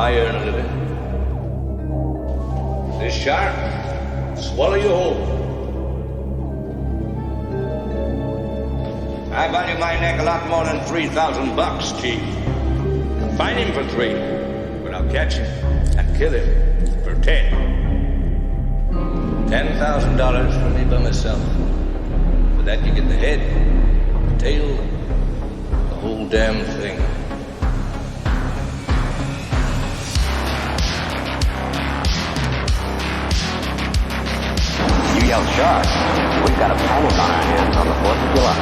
I earn a living. This shark, swallow you whole. I value my neck a lot more than $3,000, Chief. Find him for $3, but I'll catch him and kill him for $10. $10,000 for me by myself. For that you get the head, the tail, the whole damn thing. You yell shark, we've got a panic on our hands on the 4th of July.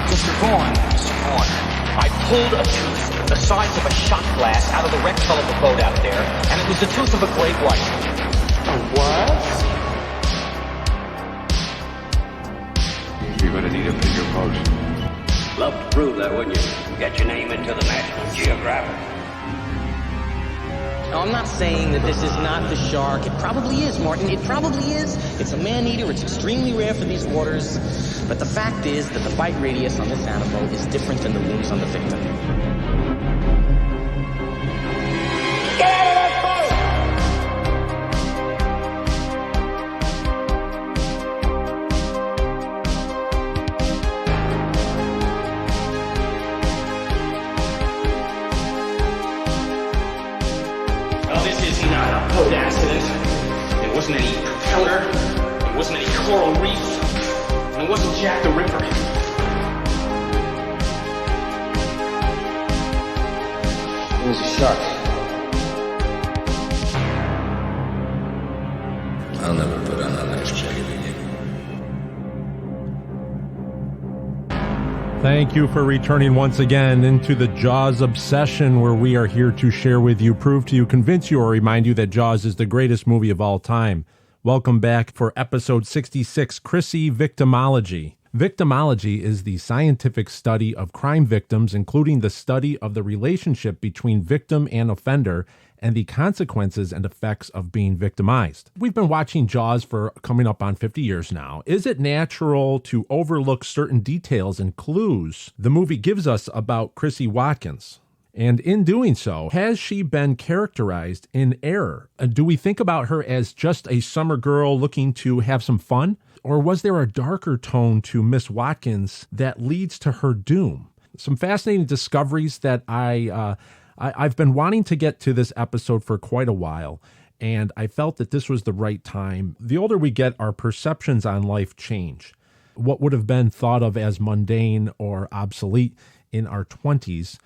Mr. Vaughn, I pulled a tooth the size of a shot glass out of the wrecked hull of the boat out there, and it was the tooth of a great white. A what? You're gonna need a bigger boat. Love to prove that, wouldn't you? Get your name into the National Geographic. No, I'm not saying that this is not the shark. It probably is, Martin. It probably is. It's a man-eater. It's extremely rare for these waters. But the fact is that the bite radius on this animal is different than the wounds on the victim. Get out of that Boat accident. There wasn't any propeller. There wasn't any coral reef. And it wasn't Jack the Ripper. It was a shark. I'll never put on a nice jacket again. Thank you for returning once again into the Jaws obsession, where we are here to share with you, prove to you, convince you, or remind you that Jaws is the greatest movie of all time. Welcome back for episode 66, Chrissie Victimology. Victimology is the scientific study of crime victims, including the study of the relationship between victim and offender and the consequences and effects of being victimized. We've been watching Jaws for coming up on 50 years now. Is it natural to overlook certain details and clues the movie gives us about Chrissie Watkins? And in doing so, has she been characterized in error? Do we think about her as just a summer girl looking to have some fun? Or was there a darker tone to Miss Watkins that leads to her doom? Some fascinating discoveries that I've been wanting to get to this episode for quite a while, and I felt that this was the right time. The older we get, our perceptions on life change. What would have been thought of as mundane or obsolete in our 20s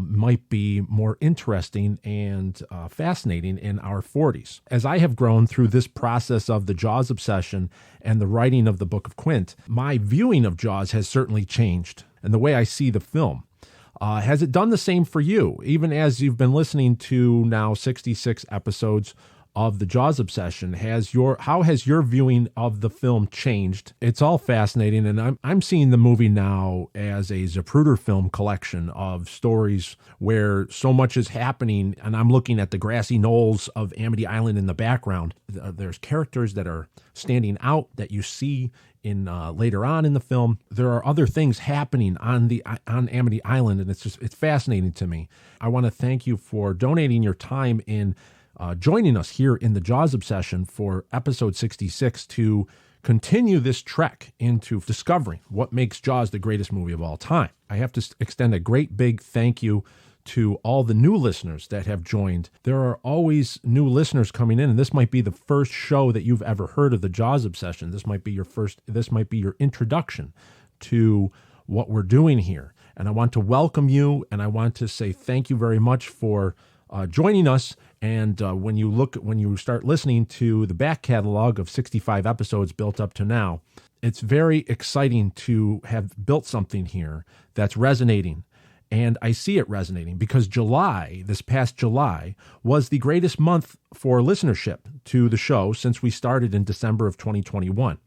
might be more interesting and fascinating in our 40s. As I have grown through this process of the Jaws obsession and the writing of the Book of Quint, my viewing of Jaws has certainly changed, and the way I see the film. Has it done the same for you? Even as you've been listening to now 66 episodes of the Jaws obsession, how has your viewing of the film changed? It's all fascinating, and I'm seeing the movie now as a Zapruder film collection of stories where so much is happening, and I'm looking at the grassy knolls of Amity Island in the background. There's characters that are standing out that you see in later on in the film. There are other things happening on Amity Island, and it's fascinating to me. I want to thank you for donating your time in joining us here in the Jaws obsession for episode 66 to continue this trek into discovering what makes Jaws the greatest movie of all time. I have to extend a great big thank you to all the new listeners that have joined. There are always new listeners coming in, and this might be the first show that you've ever heard of the Jaws obsession. This might be your introduction to what we're doing here. And I want to welcome you, and I want to say thank you very much for joining us. And when you start listening to the back catalog of 65 episodes built up to now, it's very exciting to have built something here that's resonating. And I see it resonating because this past July, was the greatest month for listenership to the show since we started in December of 2021.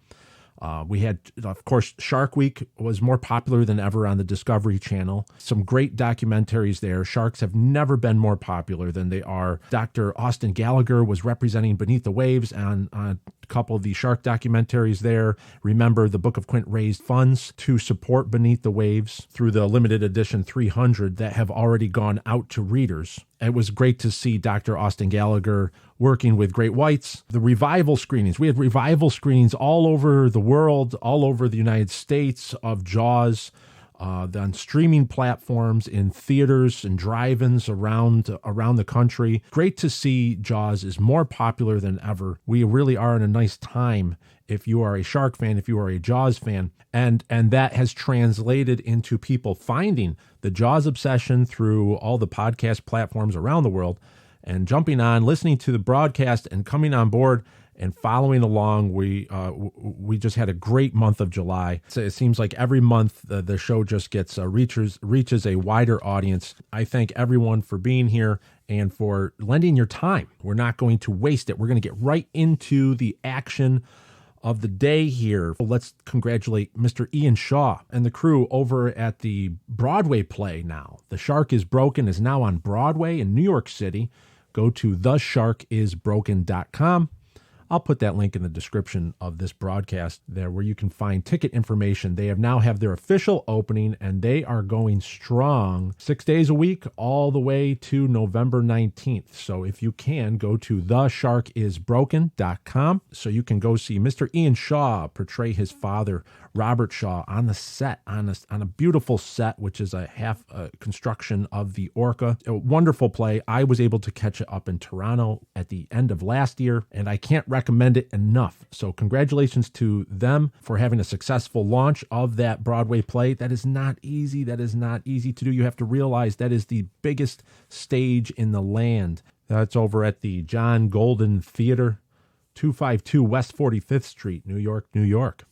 We had, of course, Shark Week was more popular than ever on the Discovery Channel. Some great documentaries there. Sharks have never been more popular than they are. Dr. Austin Gallagher was representing Beneath the Waves on a couple of the shark documentaries there. Remember, the Book of Quint raised funds to support Beneath the Waves through the limited edition 300 that have already gone out to readers. It was great to see Dr. Austin Gallagher working with great whites. The revival screenings, we had revival screenings all over the world, all over the United States of Jaws, on streaming platforms, in theaters and drive-ins around the country. Great to see Jaws is more popular than ever. We really are in a nice time if you are a shark fan, if you are a Jaws fan. And that has translated into people finding the Jaws obsession through all the podcast platforms around the world and jumping on, listening to the broadcast and coming on board and following along. We just had a great month of July. So it seems like every month the show just gets reaches a wider audience. I thank everyone for being here and for lending your time. We're not going to waste it. We're going to get right into the action of the day here. Let's congratulate Mr. Ian Shaw and the crew over at the Broadway play now. The Shark is Broken is now on Broadway in New York City. Go to thesharkisbroken.com. I'll put that link in the description of this broadcast there where you can find ticket information. They now have their official opening and they are going strong 6 days a week all the way to November 19th. So if you can, go to thesharkisbroken.com so you can go see Mr. Ian Shaw portray his father, Robert Shaw, on the set, on a beautiful set, which is a half construction of the Orca. A wonderful play. I was able to catch it up in Toronto at the end of last year, and I can't recommend it enough. So congratulations to them for having a successful launch of that Broadway play. That is not easy. That is not easy to do. You have to realize that is the biggest stage in the land. That's over at the John Golden Theater, 252 West 45th Street, New York, New York.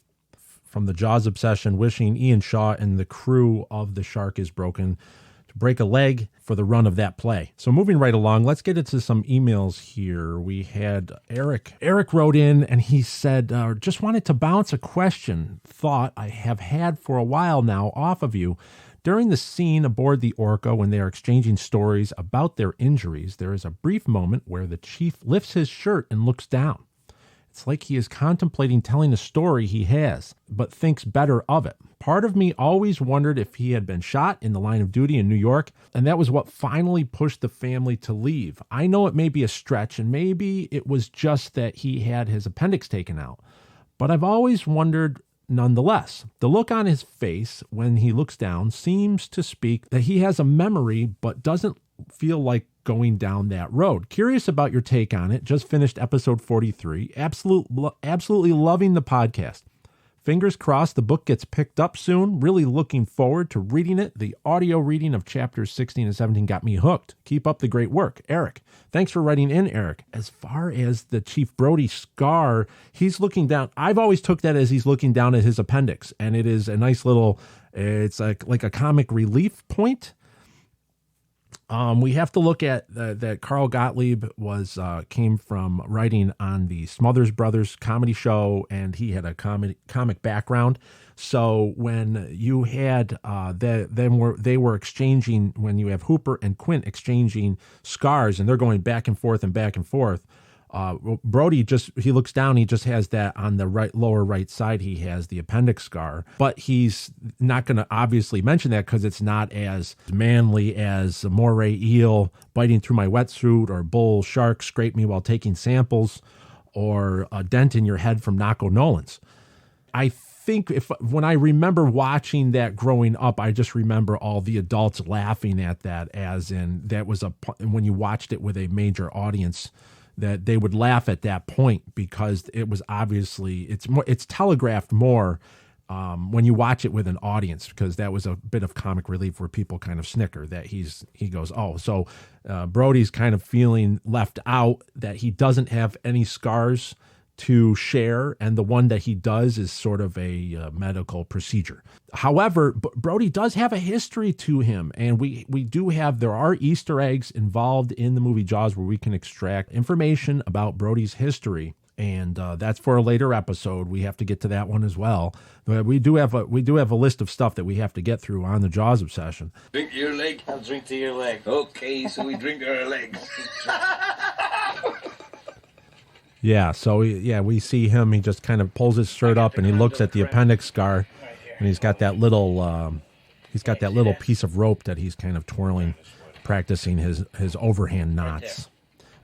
From the Jaws Obsession, wishing Ian Shaw and the crew of The Shark is Broken to break a leg for the run of that play. So moving right along, let's get into some emails here. We had Eric. Eric wrote in and he said, just wanted to bounce a thought I have had for a while now off of you. During the scene aboard the Orca, when they are exchanging stories about their injuries, there is a brief moment where the chief lifts his shirt and looks down. It's like he is contemplating telling a story he has, but thinks better of it. Part of me always wondered if he had been shot in the line of duty in New York, and that was what finally pushed the family to leave. I know it may be a stretch, and maybe it was just that he had his appendix taken out, but I've always wondered nonetheless. The look on his face when he looks down seems to speak that he has a memory, but doesn't feel like going down that road. Curious about your take on it. Just finished episode 43. Absolutely loving the podcast. Fingers crossed the book gets picked up soon. Really looking forward to reading it. The audio reading of chapters 16 and 17 got me hooked. Keep up the great work. Eric. Thanks for writing in, Eric. As far as the Chief Brody scar, he's looking down. I've always took that as he's looking down at his appendix, and it is a nice little, it's like a comic relief point. We have to look at that Karl Gottlieb came from writing on the Smothers Brothers comedy show, and he had a comic background. So when you had they were exchanging, when you have Hooper and Quint exchanging scars, and they're going back and forth and back and forth. Brody he looks down, he just has that on the lower right side. He has the appendix scar, but he's not going to obviously mention that because it's not as manly as a moray eel biting through my wetsuit, or bull shark scrape me while taking samples, or a dent in your head from Dacko Nolan's. I think when I remember watching that growing up, I just remember all the adults laughing at that, as in that was when you watched it with a major audience, that they would laugh at that point because it was obviously, it's telegraphed more when you watch it with an audience, because that was a bit of comic relief where people kind of snicker that he goes, oh, so Brody's kind of feeling left out, that he doesn't have any scars to share, and the one that he does is sort of a medical procedure. However, Brody does have a history to him, and there are Easter eggs involved in the movie Jaws where we can extract information about Brody's history. And that's for a later episode. We have to get to that one as well. But we do have a list of stuff that we have to get through on the Jaws obsession. Drink your leg. I'll drink to your leg. Okay, so we drink our legs. Yeah, so we see him. He just kind of pulls his shirt up and he looks at the appendix scar, and he's got that little piece of rope that he's kind of twirling, practicing his overhand knots.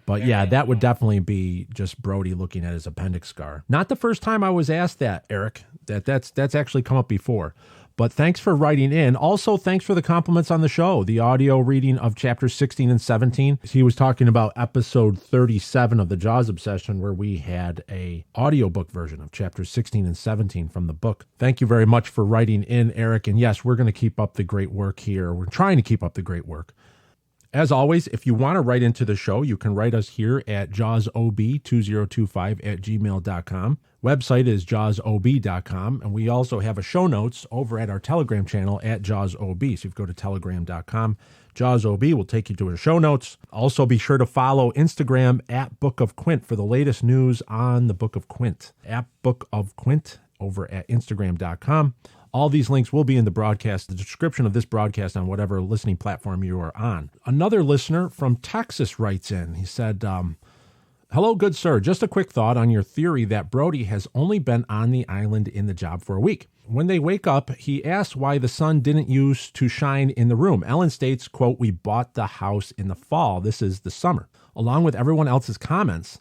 But yeah, that would definitely be just Brody looking at his appendix scar. Not the first time I was asked that, Eric. That's actually come up before. But thanks for writing in. Also, thanks for the compliments on the show. The audio reading of chapters 16 and 17. He was talking about episode 37 of the Jaws Obsession, where we had a audiobook version of chapters 16 and 17 from the book. Thank you very much for writing in, Eric. And yes, we're going to keep up the great work here. We're trying to keep up the great work. As always, if you want to write into the show, you can write us here at jawsob2025@gmail.com. Website is jawsob.com, and we also have a show notes over at our Telegram channel at jawsob. So if you go to telegram.com, jawsob will take you to our show notes. Also, be sure to follow Instagram at Book of Quint for the latest news on the Book of Quint. At Book of Quint over at instagram.com. All these links will be in the broadcast, the description of this broadcast on whatever listening platform you are on. Another listener from Texas writes in. He said, hello, good sir. Just a quick thought on your theory that Brody has only been on the island in the job for a week. When they wake up, he asks why the sun didn't use to shine in the room. Ellen states, quote, we bought the house in the fall. This is the summer. Along with everyone else's comments,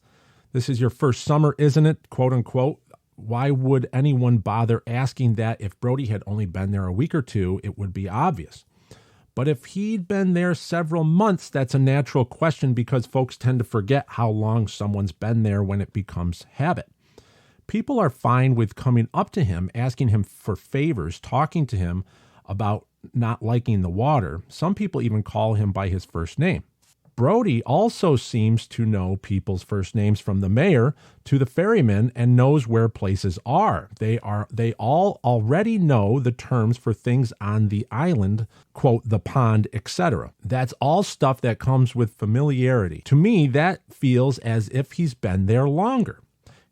this is your first summer, isn't it? Quote unquote. Why would anyone bother asking that? If Brody had only been there a week or two, it would be obvious. But if he'd been there several months, that's a natural question because folks tend to forget how long someone's been there when it becomes habit. People are fine with coming up to him, asking him for favors, talking to him about not liking the water. Some people even call him by his first name. Brody also seems to know people's first names, from the mayor to the ferryman, and knows where places are. They all already know the terms for things on the island, quote, the pond, etc. That's all stuff that comes with familiarity. To me, that feels as if he's been there longer.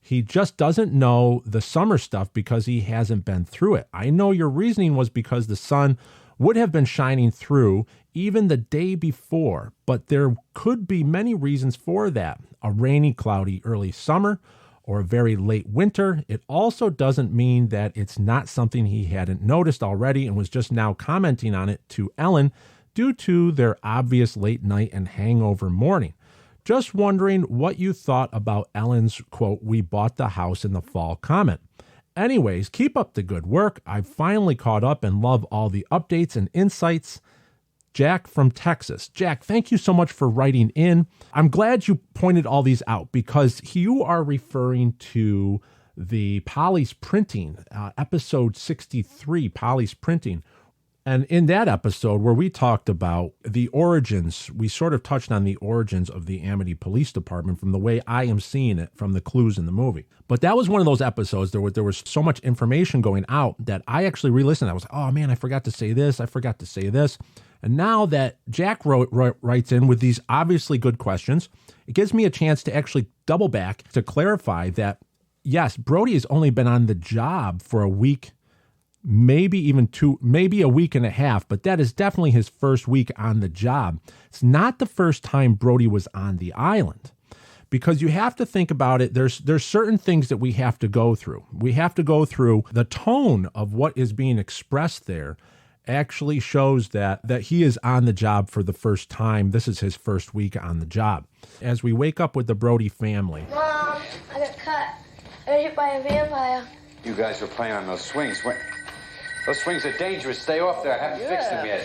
He just doesn't know the summer stuff because he hasn't been through it. I know your reasoning was because the sun would have been shining through even the day before, but there could be many reasons for that. A rainy, cloudy early summer or a very late winter. It also doesn't mean that it's not something he hadn't noticed already and was just now commenting on it to Ellen due to their obvious late night and hangover morning. Just wondering what you thought about Ellen's, quote, we bought the house in the fall comment. Anyways, keep up the good work. I've finally caught up and love all the updates and insights. Jack from Texas. Jack, thank you so much for writing in. I'm glad you pointed all these out because you are referring to the Polly's Printing, episode 63, Polly's Printing. And in that episode where we talked about the origins, we sort of touched on the origins of the Amity Police Department from the way I am seeing it from the clues in the movie. But that was one of those episodes there was so much information going out that I actually re-listened. I was like, oh man, I forgot to say this. I forgot to say this. And now that Jack writes in with these obviously good questions, it gives me a chance to actually double back to clarify that, yes, Brody has only been on the job for a week, maybe even maybe a week and a half, but that is definitely his first week on the job. It's not the first time Brody was on the island, because you have to think about it. There's certain things that we have to go through. We have to go through the tone of what is being expressed there actually shows that he is on the job for the first time. This is his first week on the job. As we wake up with the Brody family. Mom, I got cut. I got hit by a vampire. You guys were playing on those swings. Those swings are dangerous. Stay off there. I haven't fixed them yet.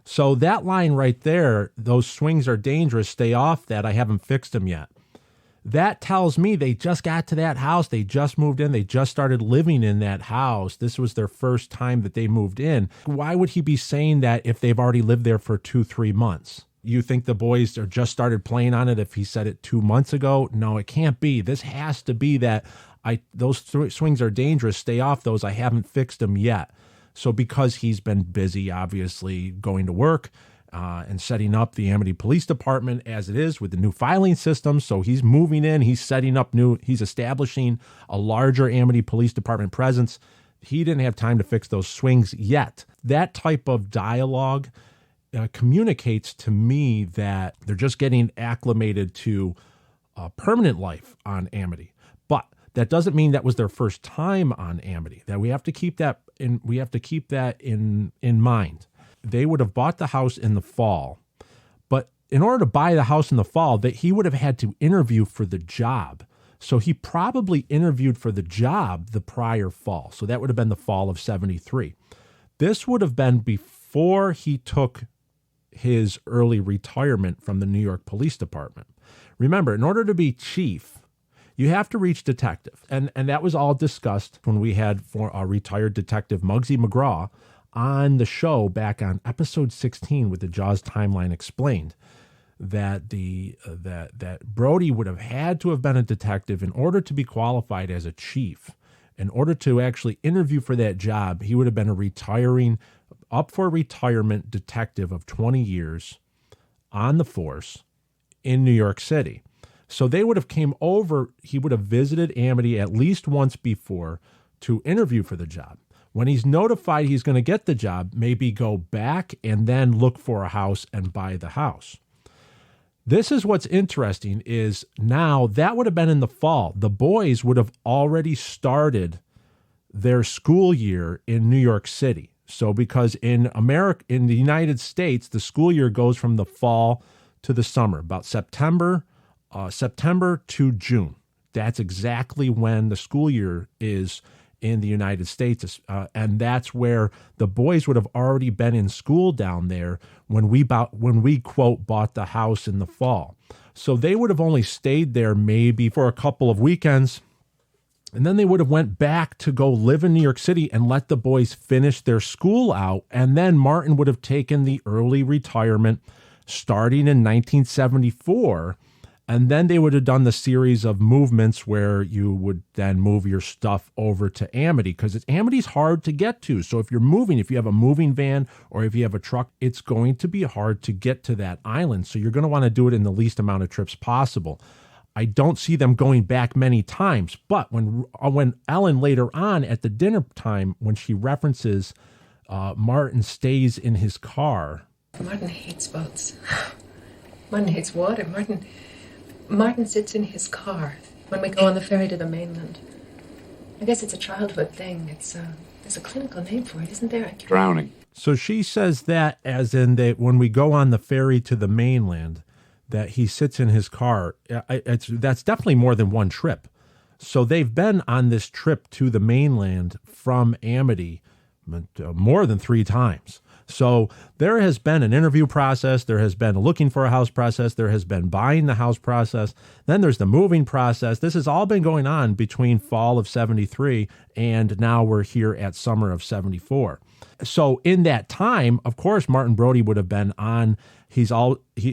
So that line right there, those swings are dangerous. Stay off that. I haven't fixed them yet. That tells me they just got to that house. They just moved in. They just started living in that house. This was their first time that they moved in. Why would he be saying that if they've already lived there for 2-3 months? You think the boys are just started playing on it if he said it 2 months ago? No, it can't be. This has to be that those swings are dangerous. Stay off those. I haven't fixed them yet. So because he's been busy, obviously, going to work, and setting up the Amity Police Department as it is with the new filing system. So he's moving in, he's establishing a larger Amity Police Department presence. He didn't have time to fix those swings yet. That type of dialogue communicates to me that they're just getting acclimated to permanent life on Amity. But that doesn't mean that was their first time on Amity. That we have to keep that in mind. They would have bought the house in the fall, but in order to buy the house in the fall, he would have had to interview for the job. So he probably interviewed for the job the prior fall. So that would have been the fall of 73. This would have been before he took his early retirement from the New York Police Department. Remember, in order to be chief, you have to reach detective. And that was all discussed when we had retired detective Muggsy McGraw on the show back on episode 16 with the Jaws timeline explained. That that Brody would have had to have been a detective in order to be qualified as a chief. In order to actually interview for that job, he would have been up for retirement detective of 20 years on the force in New York City. So they would have came over, he would have visited Amity at least once before to interview for the job. When he's notified he's going to get the job, maybe go back and then look for a house and buy the house. This is what's interesting is now that would have been in the fall. The boys would have already started their school year in New York City. So because in the United States, the school year goes from the fall to the summer, about September to June. That's exactly when the school year is in the United States. And that's where the boys would have already been in school down there when we quote bought the house in the fall. So they would have only stayed there maybe for a couple of weekends. And then they would have went back to go live in New York City and let the boys finish their school out. And then Martin would have taken the early retirement starting in 1974. And then they would have done the series of movements where you would then move your stuff over to Amity because Amity's hard to get to. So if you have a moving van or if you have a truck, it's going to be hard to get to that island. So you're going to want to do it in the least amount of trips possible. I don't see them going back many times, but when Ellen later on at the dinner time, when she references Martin stays in his car. Martin hates boats. Martin hates water. Martin sits in his car when we go on the ferry to the mainland. I guess it's a childhood thing. There's a clinical name for it, isn't there? Drowning. So she says that as in that when we go on the ferry to the mainland, that he sits in his car. That's definitely more than one trip. So they've been on this trip to the mainland from Amity more than 3 times. So there has been an interview process. There has been a looking for a house process. There has been buying the house process. Then there's the moving process. This has all been going on between fall of 73 and now we're here at summer of 74. So in that time, of course, Martin Brody would have been on.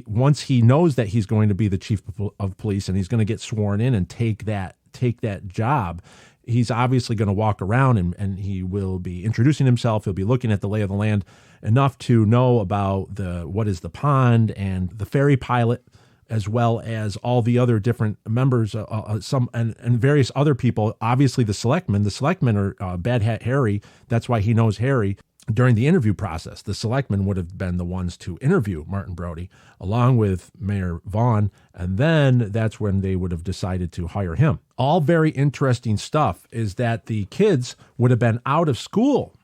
Once he knows that he's going to be the chief of police and he's going to get sworn in and take that job, he's obviously going to walk around and he will be introducing himself. He'll be looking at the lay of the land enough to know about what is the pond and the ferry pilot, as well as all the other different members, and various other people. Obviously, the selectmen. The selectmen are Bad Hat Harry. That's why he knows Harry. During the interview process, the selectmen would have been the ones to interview Martin Brody, along with Mayor Vaughn, and then that's when they would have decided to hire him. All very interesting stuff is that the kids would have been out of school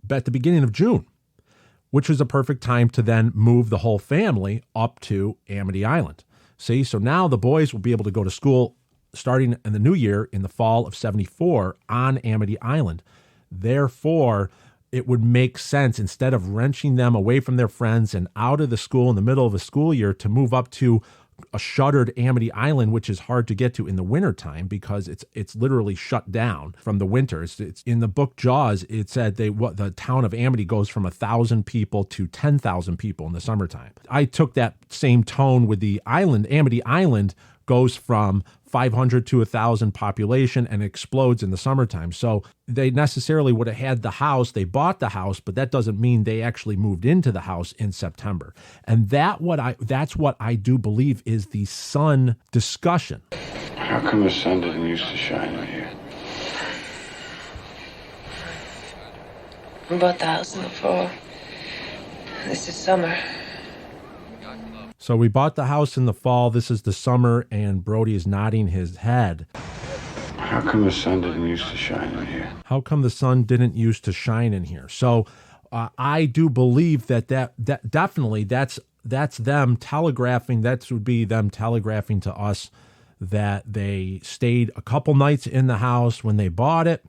at the beginning of June, which was a perfect time to then move the whole family up to Amity Island. See, so now the boys will be able to go to school starting in the new year in the fall of 74 on Amity Island. Therefore, it would make sense, instead of wrenching them away from their friends and out of the school in the middle of a school year, to move up to a shuttered Amity Island, which is hard to get to in the wintertime because it's literally shut down from the winter. It's in the book Jaws, it said the town of Amity goes from 1,000 people to 10,000 people in the summertime. I took that same tone with the island, Amity Island, goes from 500 to 1,000 population and explodes in the summertime. So they necessarily would have had the house. They bought the house, but that doesn't mean they actually moved into the house in September. And that's what I do believe is the sun discussion. How come the sun didn't used to shine in here? We bought the house in the fall. This is summer. So we bought the house in the fall. This is the summer, and Brody is nodding his head. How come the sun didn't used to shine in here? How come the sun didn't used to shine in here? So I do believe that definitely that's them telegraphing. That would be them telegraphing to us that they stayed a couple nights in the house when they bought it.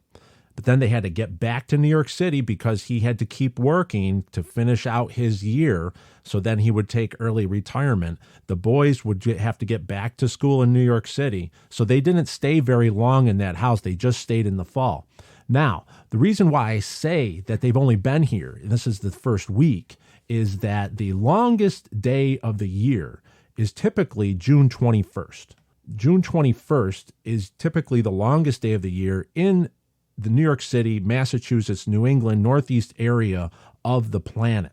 But then they had to get back to New York City because he had to keep working to finish out his year. So then he would take early retirement. The boys would have to get back to school in New York City. So they didn't stay very long in that house. They just stayed in the fall. Now, the reason why I say that they've only been here, and this is the first week, is that the longest day of the year is typically June 21st. June 21st is typically the longest day of the year in the New York City, Massachusetts, New England, Northeast area of the planet.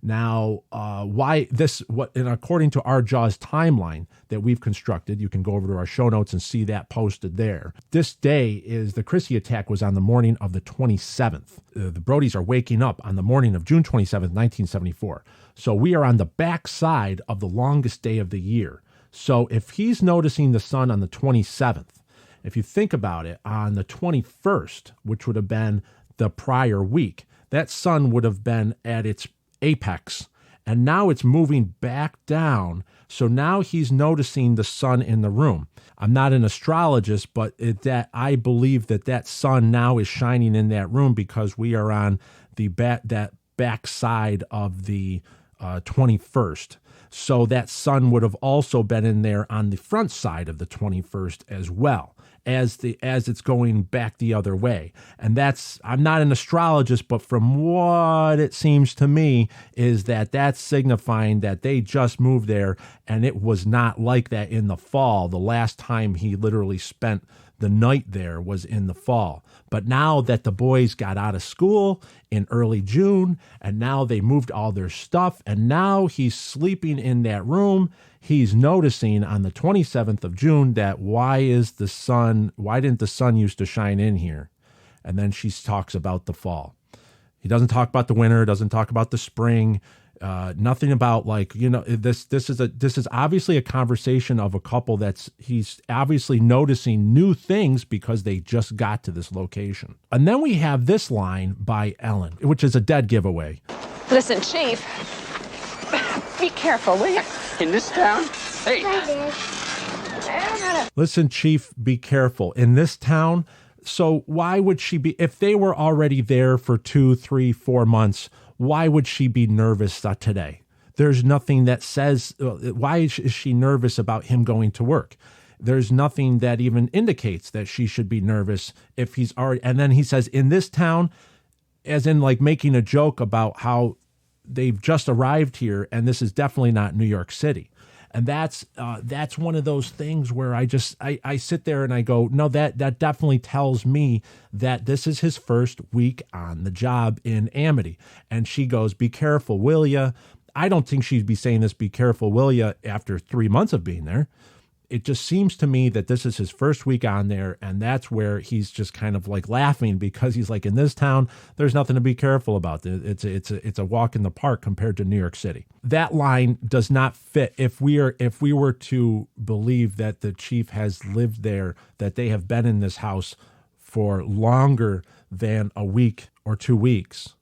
Now, why this? What? And according to our JAWS timeline that we've constructed, you can go over to our show notes and see that posted there. This day is the Chrissy attack was on the morning of the 27th. The Brodys are waking up on the morning of June 27th, 1974. So we are on the back side of the longest day of the year. So if he's noticing the sun on the 27th, if you think about it, on the 21st, which would have been the prior week, that sun would have been at its apex, and now it's moving back down. So now he's noticing the sun in the room. I'm not an astrologist, but I believe that sun now is shining in that room because we are on the back side of the 21st. So that sun would have also been in there on the front side of the 21st as well, as it's going back the other way. And I'm not an astrologist, but from what it seems to me is that's signifying that they just moved there, and it was not like that in the fall. The last time he literally spent the night there was in the fall. But now that the boys got out of school in early June, and now they moved all their stuff, and now he's sleeping in that room, he's noticing on the 27th of June that why didn't the sun used to shine in here? And then she talks about the fall. He doesn't talk about the winter, doesn't talk about the spring, nothing about this is obviously a conversation of a couple he's obviously noticing new things because they just got to this location. And then we have this line by Ellen, which is a dead giveaway. Listen, Chief, be careful, will you? In this town? Hey. Listen, Chief, be careful. In this town? So why would she be, if they were already there for 2, 3, 4 months, why would she be nervous today? There's nothing that says, why is she nervous about him going to work? There's nothing that even indicates that she should be nervous if he's already, and then he says, in this town, as in like making a joke about how they've just arrived here and this is definitely not New York City. And that's one of those things where I sit there and I go, no, that definitely tells me that this is his first week on the job in Amity. And she goes, be careful, will ya? I don't think she'd be saying this, be careful, will ya, after 3 months of being there. It just seems to me that this is his first week on there, and that's where he's just kind of like laughing because he's like, in this town, there's nothing to be careful about. It's a walk in the park compared to New York City. That line does not fit. If we were to believe that the chief has lived there, that they have been in this house for longer than a week or 2 weeks,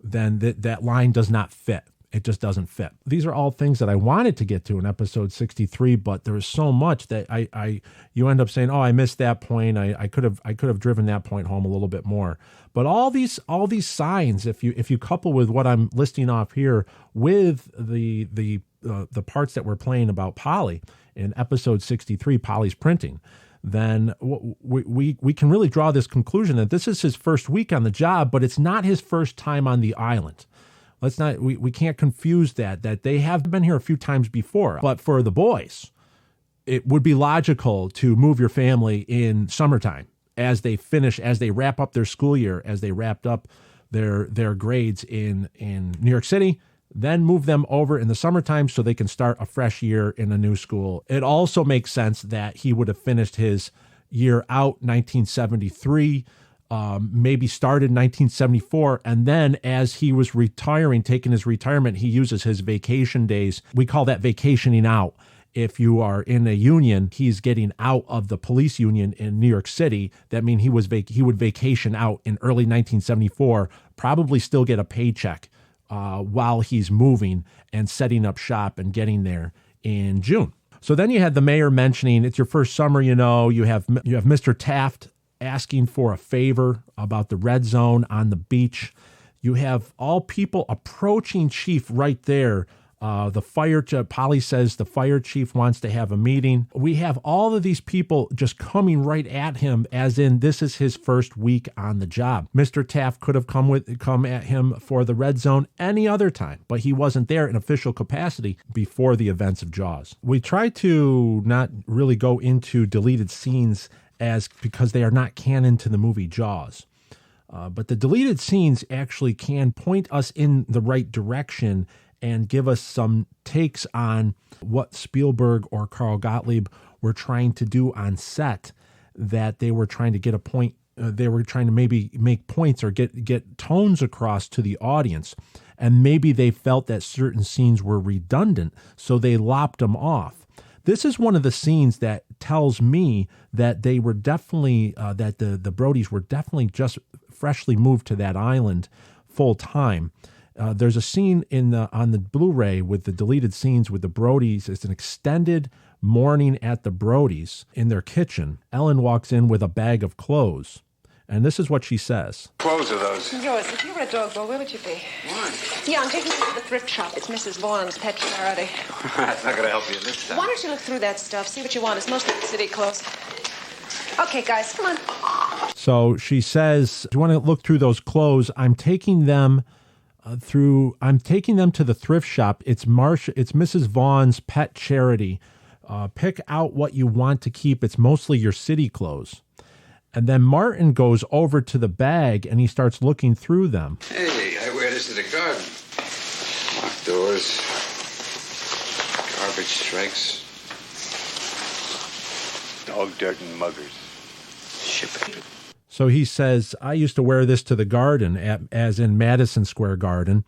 then that line does not fit. It just doesn't fit. These are all things that I wanted to get to in episode 63, but there was so much that you end up saying, oh, I missed that point. I could have driven that point home a little bit more. But all these signs, if you couple with what I'm listing off here with the parts that we're playing about Polly in episode 63, Polly's printing, then we can really draw this conclusion that this is his first week on the job, but it's not his first time on the island. We can't confuse that they have been here a few times before. But for the boys, it would be logical to move your family in summertime as they wrap up their school year, as they wrapped up their grades in New York City, then move them over in the summertime so they can start a fresh year in a new school. It also makes sense that he would have finished his year out 1973, maybe started 1974, and then as he was retiring, taking his retirement, he uses his vacation days. We call that vacationing out. If you are in a union, he's getting out of the police union in New York City. That means he would vacation out in early 1974, probably still get a paycheck while he's moving and setting up shop and getting there in June. So then you had the mayor mentioning it's your first summer, you have Mr. Taft asking for a favor about the red zone on the beach. You have all people approaching Chief right there. Polly says the fire chief wants to have a meeting. We have all of these people just coming right at him as in this is his first week on the job. Mr. Taft could have come at him for the red zone any other time, but he wasn't there in official capacity before the events of Jaws. We try to not really go into deleted scenes because they are not canon to the movie Jaws. But the deleted scenes actually can point us in the right direction and give us some takes on what Spielberg or Karl Gottlieb were trying to do on set, that they were trying to get a point. They were trying to maybe make points or get tones across to the audience. And maybe they felt that certain scenes were redundant, so they lopped them off. This is one of the scenes that tells me that they were definitely, that the Brodys were definitely just freshly moved to that island full time. There's a scene on the Blu-ray with the deleted scenes with the Brodys. It's an extended morning at the Brodys in their kitchen. Ellen walks in with a bag of clothes, and this is what she says. Clothes are those? Yours. If you were a dog boy, where would you be? Why? Yeah, I'm taking you to the thrift shop. It's Mrs. Vaughn's pet charity. That's not going to help you this time. Why don't you look through that stuff, see what you want. It's mostly city clothes. Okay, guys, come on. So she says, do you want to look through those clothes? I'm taking them to the thrift shop. It's Mrs. Vaughn's pet charity. Pick out what you want to keep. It's mostly your city clothes. And then Martin goes over to the bag and he starts looking through them. Hey, I wear this to the garden. Locked doors. Garbage strikes. Dog dirt and muggers. Ship it. So he says, I used to wear this to the garden, as in Madison Square Garden,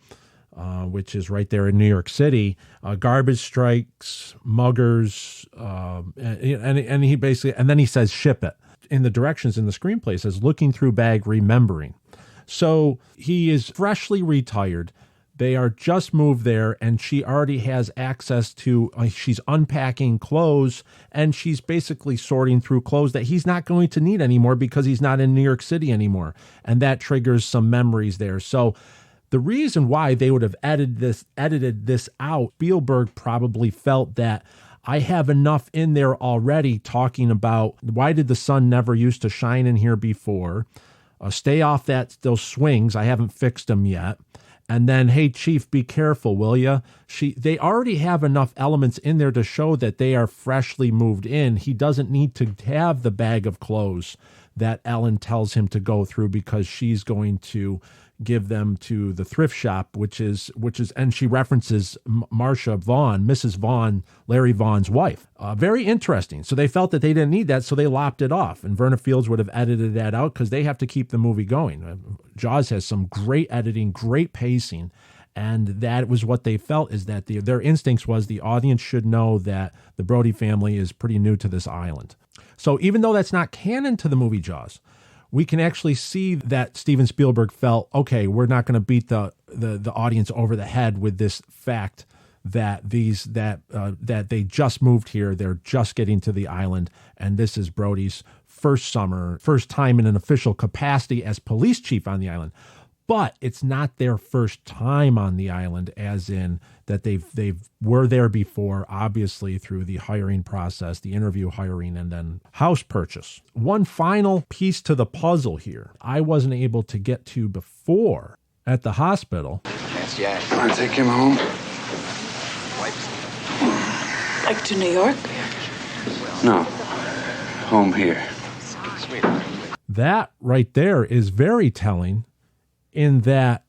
which is right there in New York City. Garbage strikes, muggers, and he basically, and then he says, ship it. In the directions in the screenplay, it says, looking through bag, remembering. So he is freshly retired. They are just moved there, and she already has access to, she's unpacking clothes, and she's basically sorting through clothes that he's not going to need anymore because he's not in New York City anymore. And that triggers some memories there. So the reason why they would have edited this out, Spielberg probably felt that I have enough in there already talking about why did the sun never used to shine in here before? Stay off those swings. I haven't fixed them yet. And then, hey, Chief, be careful, will ya? They already have enough elements in there to show that they are freshly moved in. He doesn't need to have the bag of clothes that Ellen tells him to go through because she's going to give them to the thrift shop, which is, and she references Marcia Vaughn, Mrs. Vaughn, Larry Vaughn's wife. Very interesting. So they felt that they didn't need that, so they lopped it off. And Verna Fields would have edited that out because they have to keep the movie going. Jaws has some great editing, great pacing. And that was what they felt, is that their instincts was the audience should know that the Brody family is pretty new to this island. So even though that's not canon to the movie Jaws, we can actually see that Steven Spielberg felt, okay, we're not going to beat the audience over the head with this fact that that they just moved here, they're just getting to the island, and this is Brody's first time in an official capacity as police chief on the island. But it's not their first time on the island, as in that they were there before, obviously through the hiring process, the interview hiring, and then house purchase. One final piece to the puzzle here I wasn't able to get to before at the hospital. Yes, yeah. Want to take him home? Like to New York? No. Home here. That right there is very telling in that,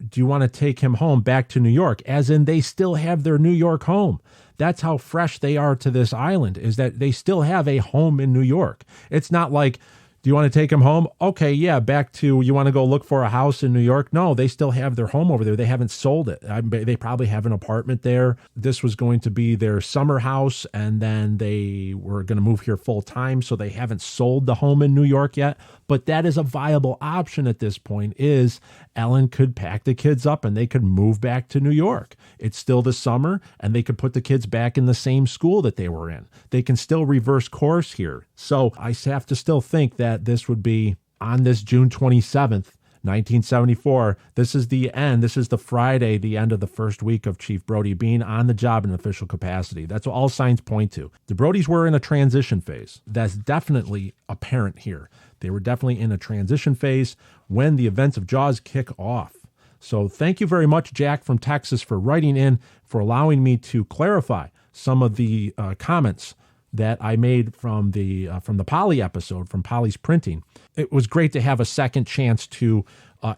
do you want to take him home back to New York? As in, they still have their New York home. That's how fresh they are to this island, is that they still have a home in New York. It's not like, do you want to take him home? Okay, yeah, back to, you want to go look for a house in New York? No, they still have their home over there. They haven't sold it. They probably have an apartment there. This was going to be their summer house, and then they were going to move here full time, so they haven't sold the home in New York yet. But that is a viable option at this point, is Ellen could pack the kids up and they could move back to New York. It's still the summer, and they could put the kids back in the same school that they were in. They can still reverse course here. So I have to still think that this would be on this June 27th, 1974. This is the end. This is the Friday, the end of the first week of Chief Brody being on the job in official capacity. That's what all signs point to. The Brodys were in a transition phase. That's definitely apparent here. They were definitely in a transition phase when the events of Jaws kick off. So thank you very much, Jack from Texas, for writing in, for allowing me to clarify some of the comments that I made from the Polly episode, from Polly's printing. It was great to have a second chance to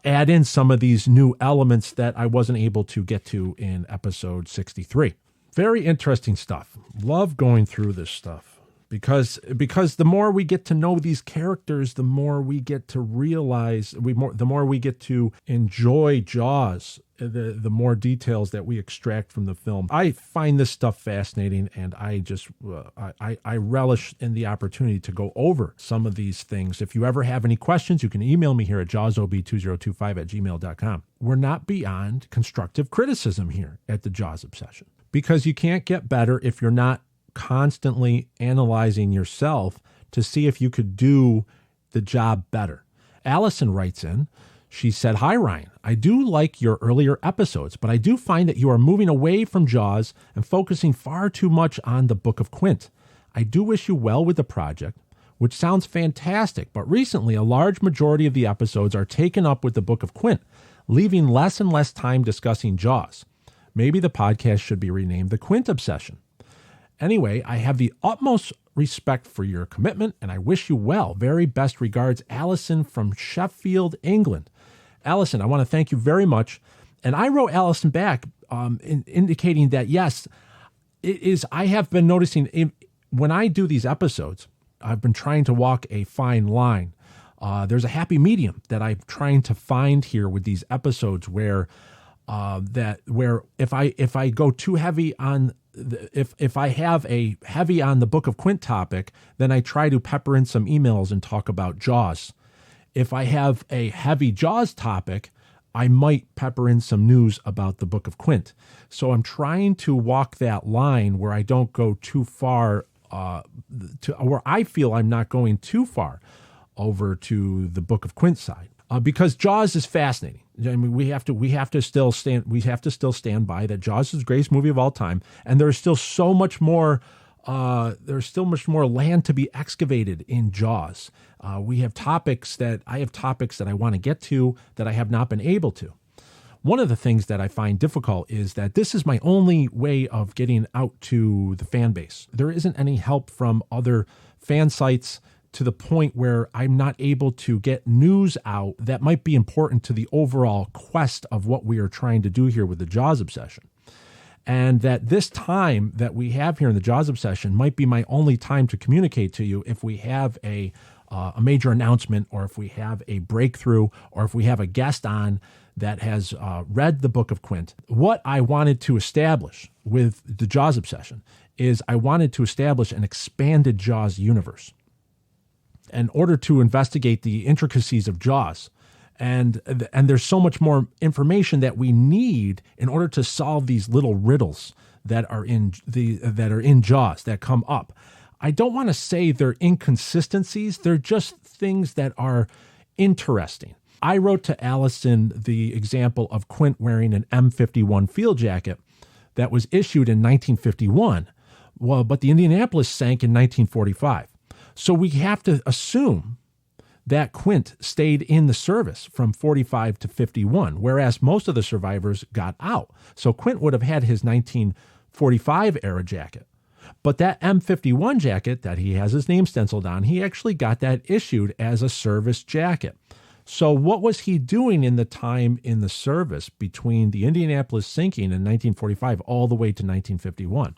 add in some of these new elements that I wasn't able to get to in episode 63. Very interesting stuff. Love going through this stuff. Because the more we get to know these characters, the more we get to realize, the more we get to enjoy Jaws, the more details that we extract from the film. I find this stuff fascinating, and I just I relish in the opportunity to go over some of these things. If you ever have any questions, you can email me here at jawsob2025@gmail.com. We're not beyond constructive criticism here at the Jaws Obsession, because you can't get better if you're not constantly analyzing yourself to see if you could do the job better. Allison writes in, she said, "Hi, Ryan. I do like your earlier episodes, but I do find that you are moving away from Jaws and focusing far too much on the Book of Quint. I do wish you well with the project, which sounds fantastic, but recently a large majority of the episodes are taken up with the Book of Quint, leaving less and less time discussing Jaws. Maybe the podcast should be renamed the Quint Obsession. Anyway, I have the utmost respect for your commitment, and I wish you well. Very best regards, Allison from Sheffield, England." Allison, I want to thank you very much. And I wrote Allison back indicating that, yes, it is. I have been noticing when I do these episodes, I've been trying to walk a fine line. There's a happy medium that I'm trying to find here with these episodes where if I go too heavy on if I have a heavy on the Book of Quint topic, then I try to pepper in some emails and talk about Jaws. If I have a heavy Jaws topic, I might pepper in some news about the Book of Quint. So I'm trying to walk that line where I don't go too far, where I feel I'm not going too far over to the Book of Quint side. Because Jaws is fascinating. I mean, we have to still stand by that Jaws is the greatest movie of all time, and there's still so much more. There's still much more land to be excavated in Jaws. I have topics that I want to get to that I have not been able to. One of the things that I find difficult is that this is my only way of getting out to the fan base. There isn't any help from other fan sites, to the point where I'm not able to get news out that might be important to the overall quest of what we are trying to do here with the Jaws Obsession. And that this time that we have here in the Jaws Obsession might be my only time to communicate to you if we have a major announcement, or if we have a breakthrough, or if we have a guest on that has read the Book of Quint. What I wanted to establish with the Jaws Obsession is I wanted to establish an expanded Jaws universe in order to investigate the intricacies of Jaws. And there's so much more information that we need in order to solve these little riddles that are in Jaws that come up. I don't want to say they're inconsistencies. They're just things that are interesting. I wrote to Allison the example of Quint wearing an M51 field jacket that was issued in 1951. Well, but the Indianapolis sank in 1945. So we have to assume that Quint stayed in the service from 45 to 51, whereas most of the survivors got out. So Quint would have had his 1945 era jacket. But that M51 jacket that he has his name stenciled on, he actually got that issued as a service jacket. So what was he doing in the time in the service between the Indianapolis sinking in 1945 all the way to 1951?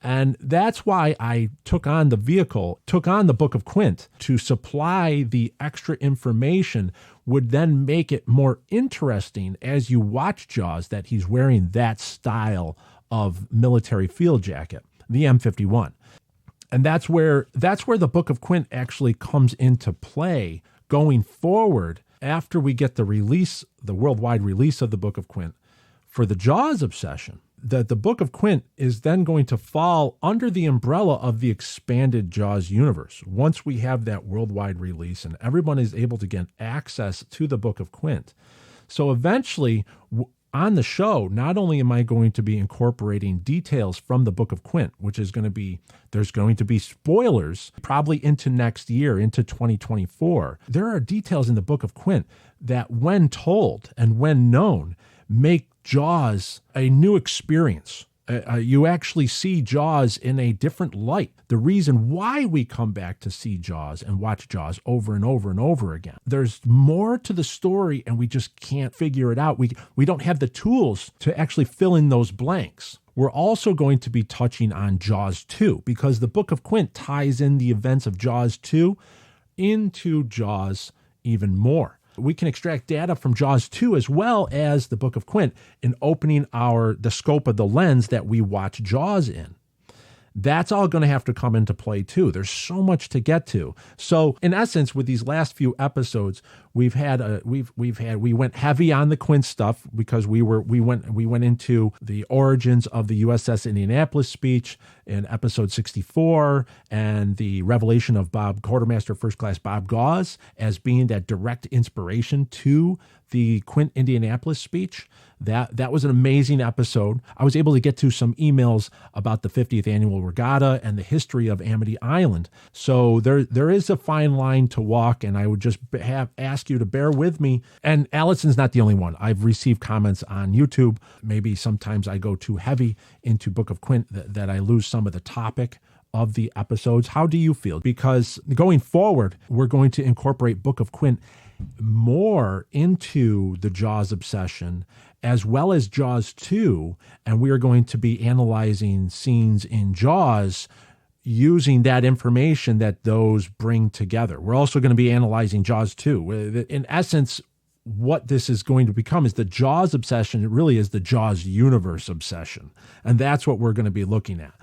And that's why I took on the Book of Quint to supply the extra information, would then make it more interesting as you watch Jaws that he's wearing that style of military field jacket, the M51. And that's where the Book of Quint actually comes into play going forward after we get the worldwide release of the Book of Quint for the Jaws obsession. That the Book of Quint is then going to fall under the umbrella of the expanded Jaws universe. Once we have that worldwide release and everyone is able to get access to the Book of Quint. So eventually on the show, not only am I going to be incorporating details from the Book of Quint, which is going to be, there's going to be spoilers probably into next year, into 2024. There are details in the Book of Quint that when told and when known, make Jaws a new experience. You actually see Jaws in a different light. The reason why we come back to see Jaws and watch Jaws over and over and over again. There's more to the story and we just can't figure it out. We don't have the tools to actually fill in those blanks. We're also going to be touching on Jaws 2 because the Book of Quint ties in the events of Jaws 2 into Jaws even more. We can extract data from Jaws 2 as well as the Book of Quint in opening the scope of the lens that we watch Jaws in. That's all going to have to come into play too. There's so much to get to. So in essence, with these last few episodes, we went heavy on the Quint stuff because we went into the origins of the USS Indianapolis speech in episode 64 and the revelation of Quartermaster First Class Bob Gauze as being that direct inspiration to the Quint Indianapolis speech. That was an amazing episode. I was able to get to some emails about the 50th annual regatta and the history of Amity Island. So there is a fine line to walk, and I would just ask you to bear with me. And Allison's not the only one. I've received comments on YouTube. Maybe sometimes I go too heavy into Book of Quint that I lose some of the topic of the episodes. How do you feel? Because going forward, we're going to incorporate Book of Quint more into the Jaws obsession as well as Jaws 2, and we are going to be analyzing scenes in Jaws using that information that those bring together. We're also going to be analyzing Jaws 2. In essence, what this is going to become is the Jaws obsession. It really is the Jaws universe obsession, and that's what we're going to be looking at.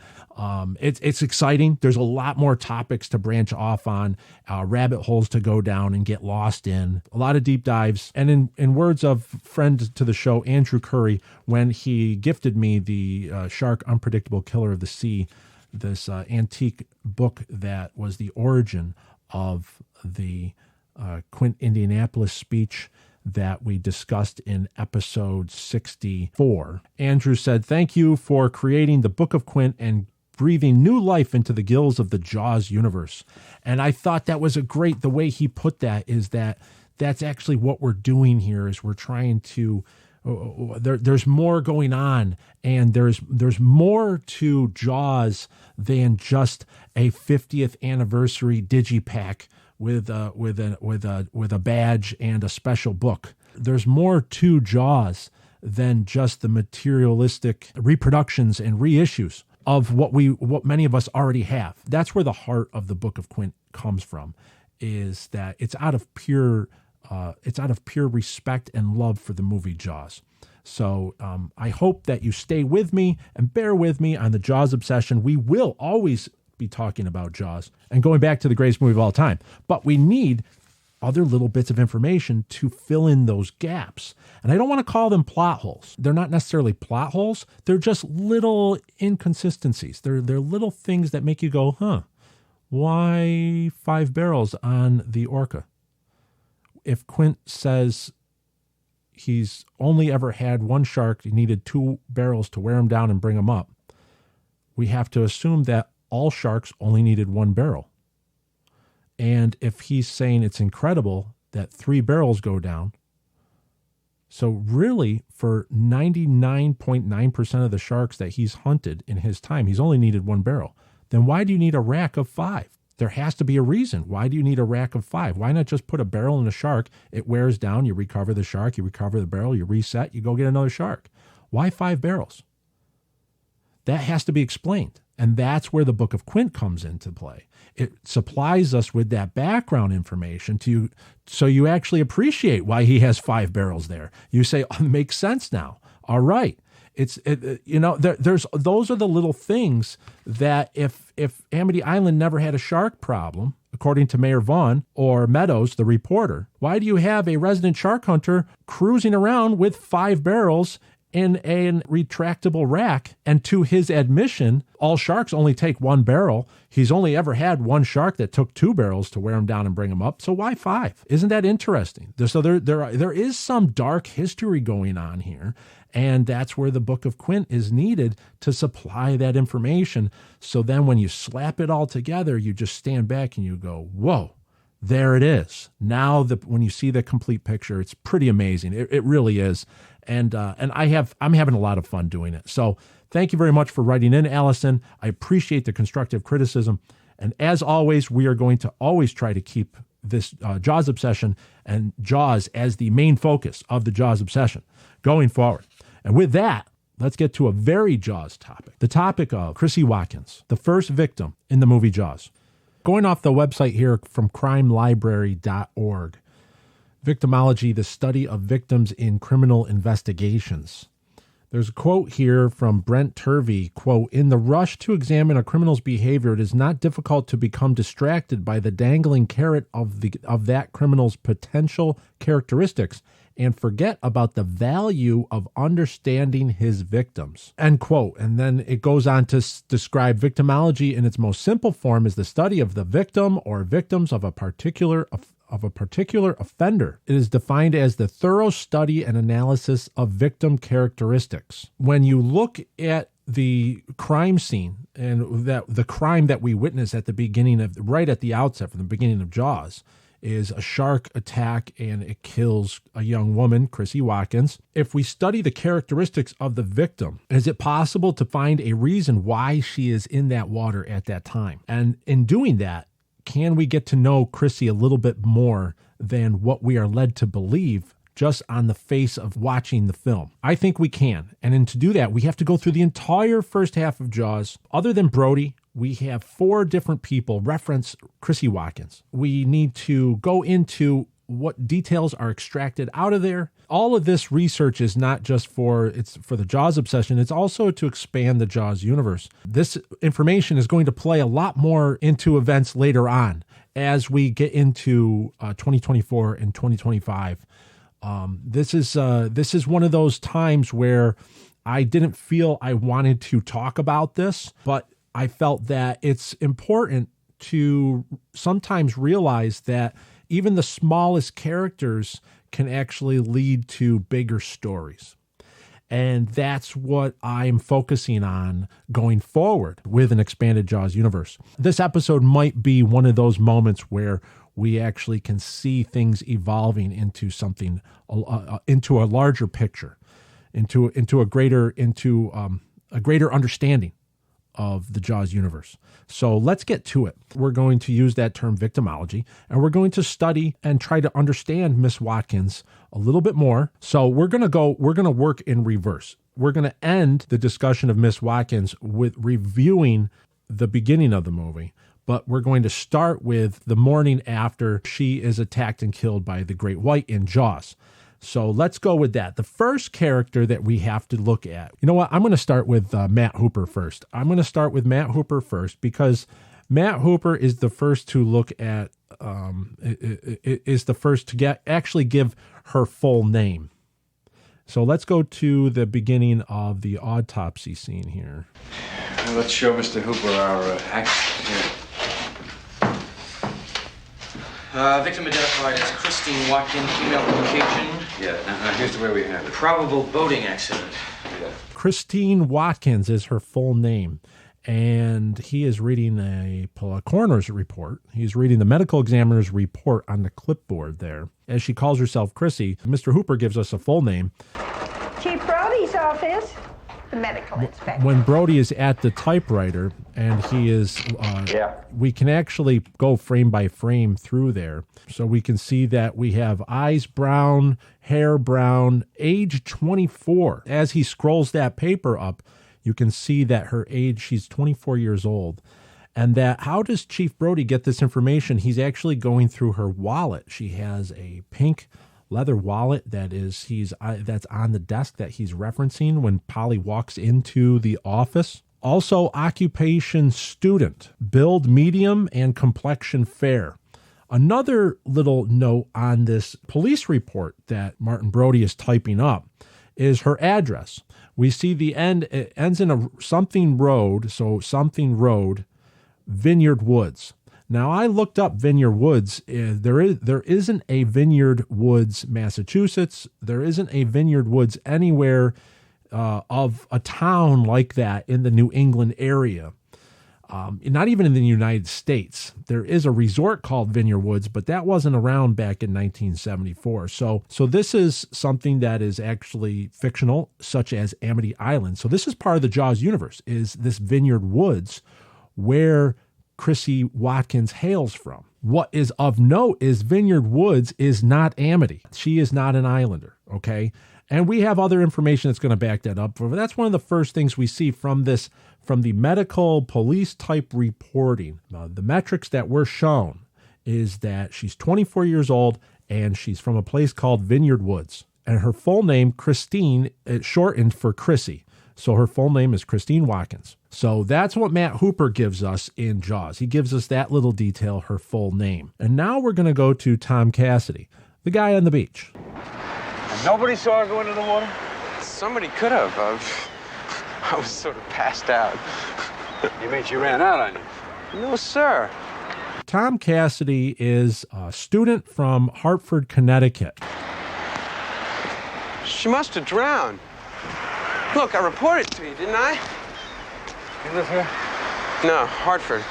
It's exciting. There's a lot more topics to branch off on, rabbit holes to go down and get lost in, a lot of deep dives. And in words of friend to the show, Andrew Curry, when he gifted me the Shark Unpredictable Killer of the Sea, this antique book that was the origin of the Quint Indianapolis speech that we discussed in episode 64. Andrew said, "Thank you for creating the Book of Quint and breathing new life into the gills of the Jaws universe." And I thought that was the way he put that is that's actually what we're doing here is we're trying to, there's more going on, and there's more to Jaws than just a 50th anniversary digipack with a badge and a special book. There's more to Jaws than just the materialistic reproductions and reissues of what many of us already have. That's where the heart of the Book of Quint comes from, is that it's out of pure respect and love for the movie Jaws. So I hope that you stay with me and bear with me on the Jaws obsession. We will always be talking about Jaws and going back to the greatest movie of all time, but we need other little bits of information to fill in those gaps. And I don't want to call them plot holes. They're not necessarily plot holes. They're just little inconsistencies. They're little things that make you go, why 5 barrels on the Orca? If Quint says he's only ever had one shark, he needed 2 barrels to wear him down and bring him up, we have to assume that all sharks only needed 1 barrel. And if he's saying it's incredible that 3 barrels go down, So really, for 99.9% of the sharks that he's hunted in his time, he's only needed 1 barrel. Then why do you need a rack of 5? There has to be a reason. Why do you need a rack of 5? Why not just put a barrel in a shark? It wears down, you recover the shark, you recover the barrel, you reset, you go get another shark. Why 5 barrels? That has to be explained. And that's where the Book of Quint comes into play. It supplies us with that background information so you actually appreciate why he has 5 barrels there. You say, oh, it makes sense now. All right. Those are the little things that if Amity Island never had a shark problem, according to Mayor Vaughn or Meadows, the reporter, why do you have a resident shark hunter cruising around with 5 barrels in a retractable rack? And to his admission, all sharks only take 1 barrel. He's only ever had 1 shark that took 2 barrels to wear him down and bring him up. So why 5? Isn't that interesting? So there is some dark history going on here. And that's where the Book of Quint is needed to supply that information. So then when you slap it all together, you just stand back and you go, whoa, there it is. Now when you see the complete picture, it's pretty amazing. It really is. And I'm having a lot of fun doing it. So thank you very much for writing in, Allison. I appreciate the constructive criticism. And as always, we are going to always try to keep this Jaws obsession and Jaws as the main focus of the Jaws obsession going forward. And with that, let's get to a very Jaws topic. The topic of Chrissie Watkins, the first victim in the movie Jaws. Going off the website here from crimelibrary.org. Victimology, the study of victims in criminal investigations. There's a quote here from Brent Turvey, quote, "In the rush to examine a criminal's behavior, it is not difficult to become distracted by the dangling carrot of that criminal's potential characteristics and forget about the value of understanding his victims," end quote. And then it goes on to describe victimology in its most simple form as the study of the victim or victims of a particular offender. It is defined as the thorough study and analysis of victim characteristics. When you look at the crime scene and that the crime that we witness at the beginning of, right at the outset from the beginning of Jaws, is a shark attack and it kills a young woman, Chrissie Watkins. If we study the characteristics of the victim, is it possible to find a reason why she is in that water at that time? And in doing that, can we get to know Chrissie a little bit more than what we are led to believe just on the face of watching the film? I think we can. And to do that, we have to go through the entire first half of Jaws. Other than Brody, we have 4 different people reference Chrissie Watkins. We need to go into what details are extracted out of there. All of this research is not just for the Jaws obsession, it's also to expand the Jaws universe. This information is going to play a lot more into events later on as we get into 2024 and 2025. This is one of those times where I didn't feel I wanted to talk about this, but I felt that it's important to sometimes realize that even the smallest characters can actually lead to bigger stories. And that's what I'm focusing on going forward with an expanded Jaws universe. This episode might be one of those moments where we actually can see things evolving into something, into a larger picture, into a greater understanding of the Jaws universe. So let's get to it. We're going to use that term victimology, and we're going to study and try to understand Miss Watkins a little bit more. So we're going to work in reverse. We're going to end the discussion of Miss Watkins with reviewing the beginning of the movie, but we're going to start with the morning after she is attacked and killed by the Great White in Jaws. So let's go with that. The first character that we have to look at, you know what? I'm going to start with Matt Hooper first. Because Matt Hooper is the first to look at, is the first to actually give her full name. So let's go to the beginning of the autopsy scene here. Let's show Mr. Hooper our act here. Victim identified as Christine Watkins, female location. Yeah, now here's the way we have it. Probable boating accident. Yeah. Christine Watkins is her full name. and he is reading a coroner's report. He's reading the medical examiner's report on the clipboard there. As she calls herself Chrissy, Mr. Hooper gives us a full name. Chief Brody's office, the medical inspector. When Brody is at the typewriter, and he is, we can actually go frame by frame through there. So we can see that we have eyes brown, hair brown, age 24. As he scrolls that paper up, you can see that her age, she's 24 years old. And that, how does Chief Brody get this information? He's actually going through her wallet. She has a pink leather wallet that's on the desk that he's referencing when Polly walks into the office. Also, occupation student, build medium and complexion fair. Another little note on this police report that Martin Brody is typing up is her address. We see the end, it ends in a something road, so something road, Vineyard Woods. Now, I looked up Vineyard Woods. There isn't a Vineyard Woods, Massachusetts. There isn't a Vineyard Woods anywhere of a town like that in the New England area. Not even in the United States. There is a resort called Vineyard Woods, but that wasn't around back in 1974. So this is something that is actually fictional, such as Amity Island. So this is part of the Jaws universe, is this Vineyard Woods where Chrissy Watkins hails from. What is of note is Vineyard Woods is not Amity. She is not an islander, okay? And we have other information that's going to back that up. But that's one of the first things we see from the medical police type reporting. The metrics that were shown is that she's 24 years old and she's from a place called Vineyard Woods. And her full name, Christine, it's shortened for Chrissy. So her full name is Christine Watkins. So that's what Matt Hooper gives us in Jaws. He gives us that little detail, her full name. And now we're going to go to Tom Cassidy, the guy on the beach. And nobody saw her go into the water? Somebody could have. I was sort of passed out. You mean she ran out on you? No, sir. Tom Cassidy is a student from Hartford, Connecticut. She must have drowned. Look, I reported to you, didn't I? You live here? No, Hartford.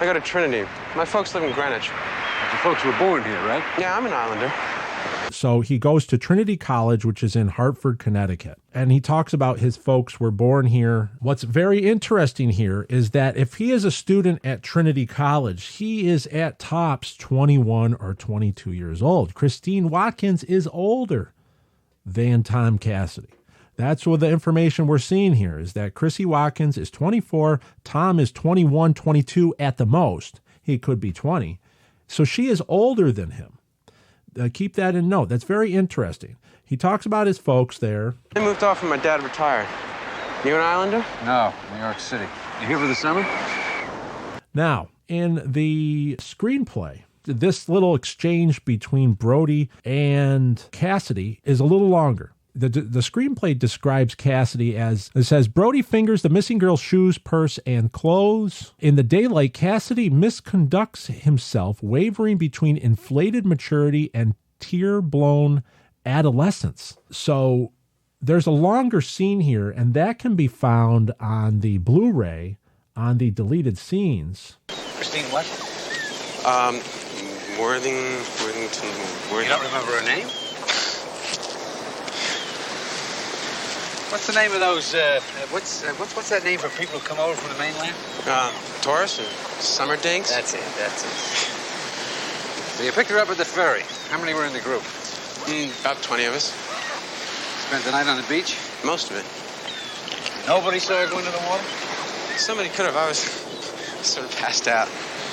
I go to Trinity. My folks live in Greenwich. Your folks were born here, right? Yeah, I'm an islander. So he goes to Trinity College, which is in Hartford, Connecticut. And he talks about his folks were born here. What's very interesting here is that if he is a student at Trinity College, he is at tops 21 or 22 years old. Christine Watkins is older than Tom Cassidy. That's what the information we're seeing here is that Chrissy Watkins is 24, Tom is 21, 22 at the most. He could be 20. So she is older than him. Keep that in note. That's very interesting. He talks about his folks there. I moved off when my dad retired. You an islander? No, New York City. You here for the summer? Now, in the screenplay, this little exchange between Brody and Cassidy is a little longer. The screenplay describes Cassidy as, it says, Brody fingers the missing girl's shoes, purse, and clothes. In the daylight, Cassidy misconducts himself, wavering between inflated maturity and tear-blown adolescence. So there's a longer scene here, and that can be found on the Blu-ray, on the deleted scenes. Christine what? Worthington. You don't remember her name? What's the name of those, what's that name for people who come over from the mainland? Tourists and summer dinks? That's it. So you picked her up at the ferry. How many were in the group? About 20 of us. Spent the night on the beach? Most of it. Nobody saw her go into the water? Somebody could have. I was sort of passed out.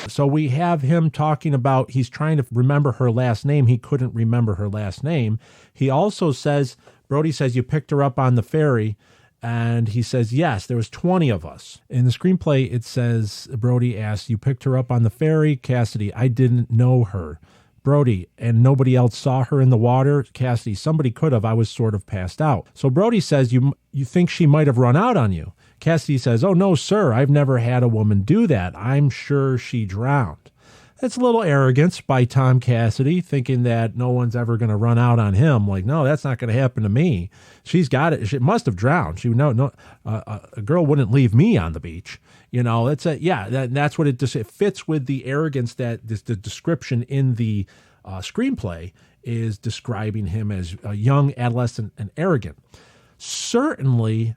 So we have him talking about he's trying to remember her last name. He couldn't remember her last name. He also says, Brody says, you picked her up on the ferry. And he says, yes, there was 20 of us. In the screenplay, it says, Brody asks, you picked her up on the ferry? Cassidy, I didn't know her. Brody, and nobody else saw her in the water? Cassidy, somebody could have. I was sort of passed out. So Brody says, you think she might have run out on you? Cassidy says, oh, no, sir. I've never had a woman do that. I'm sure she drowned. It's a little arrogance by Tom Cassidy, thinking that no one's ever going to run out on him. Like, no, that's not going to happen to me. She's got it. She must have drowned. A girl wouldn't leave me on the beach. That's what it fits with the arrogance that the description in the screenplay is describing him as a young adolescent and arrogant. Certainly,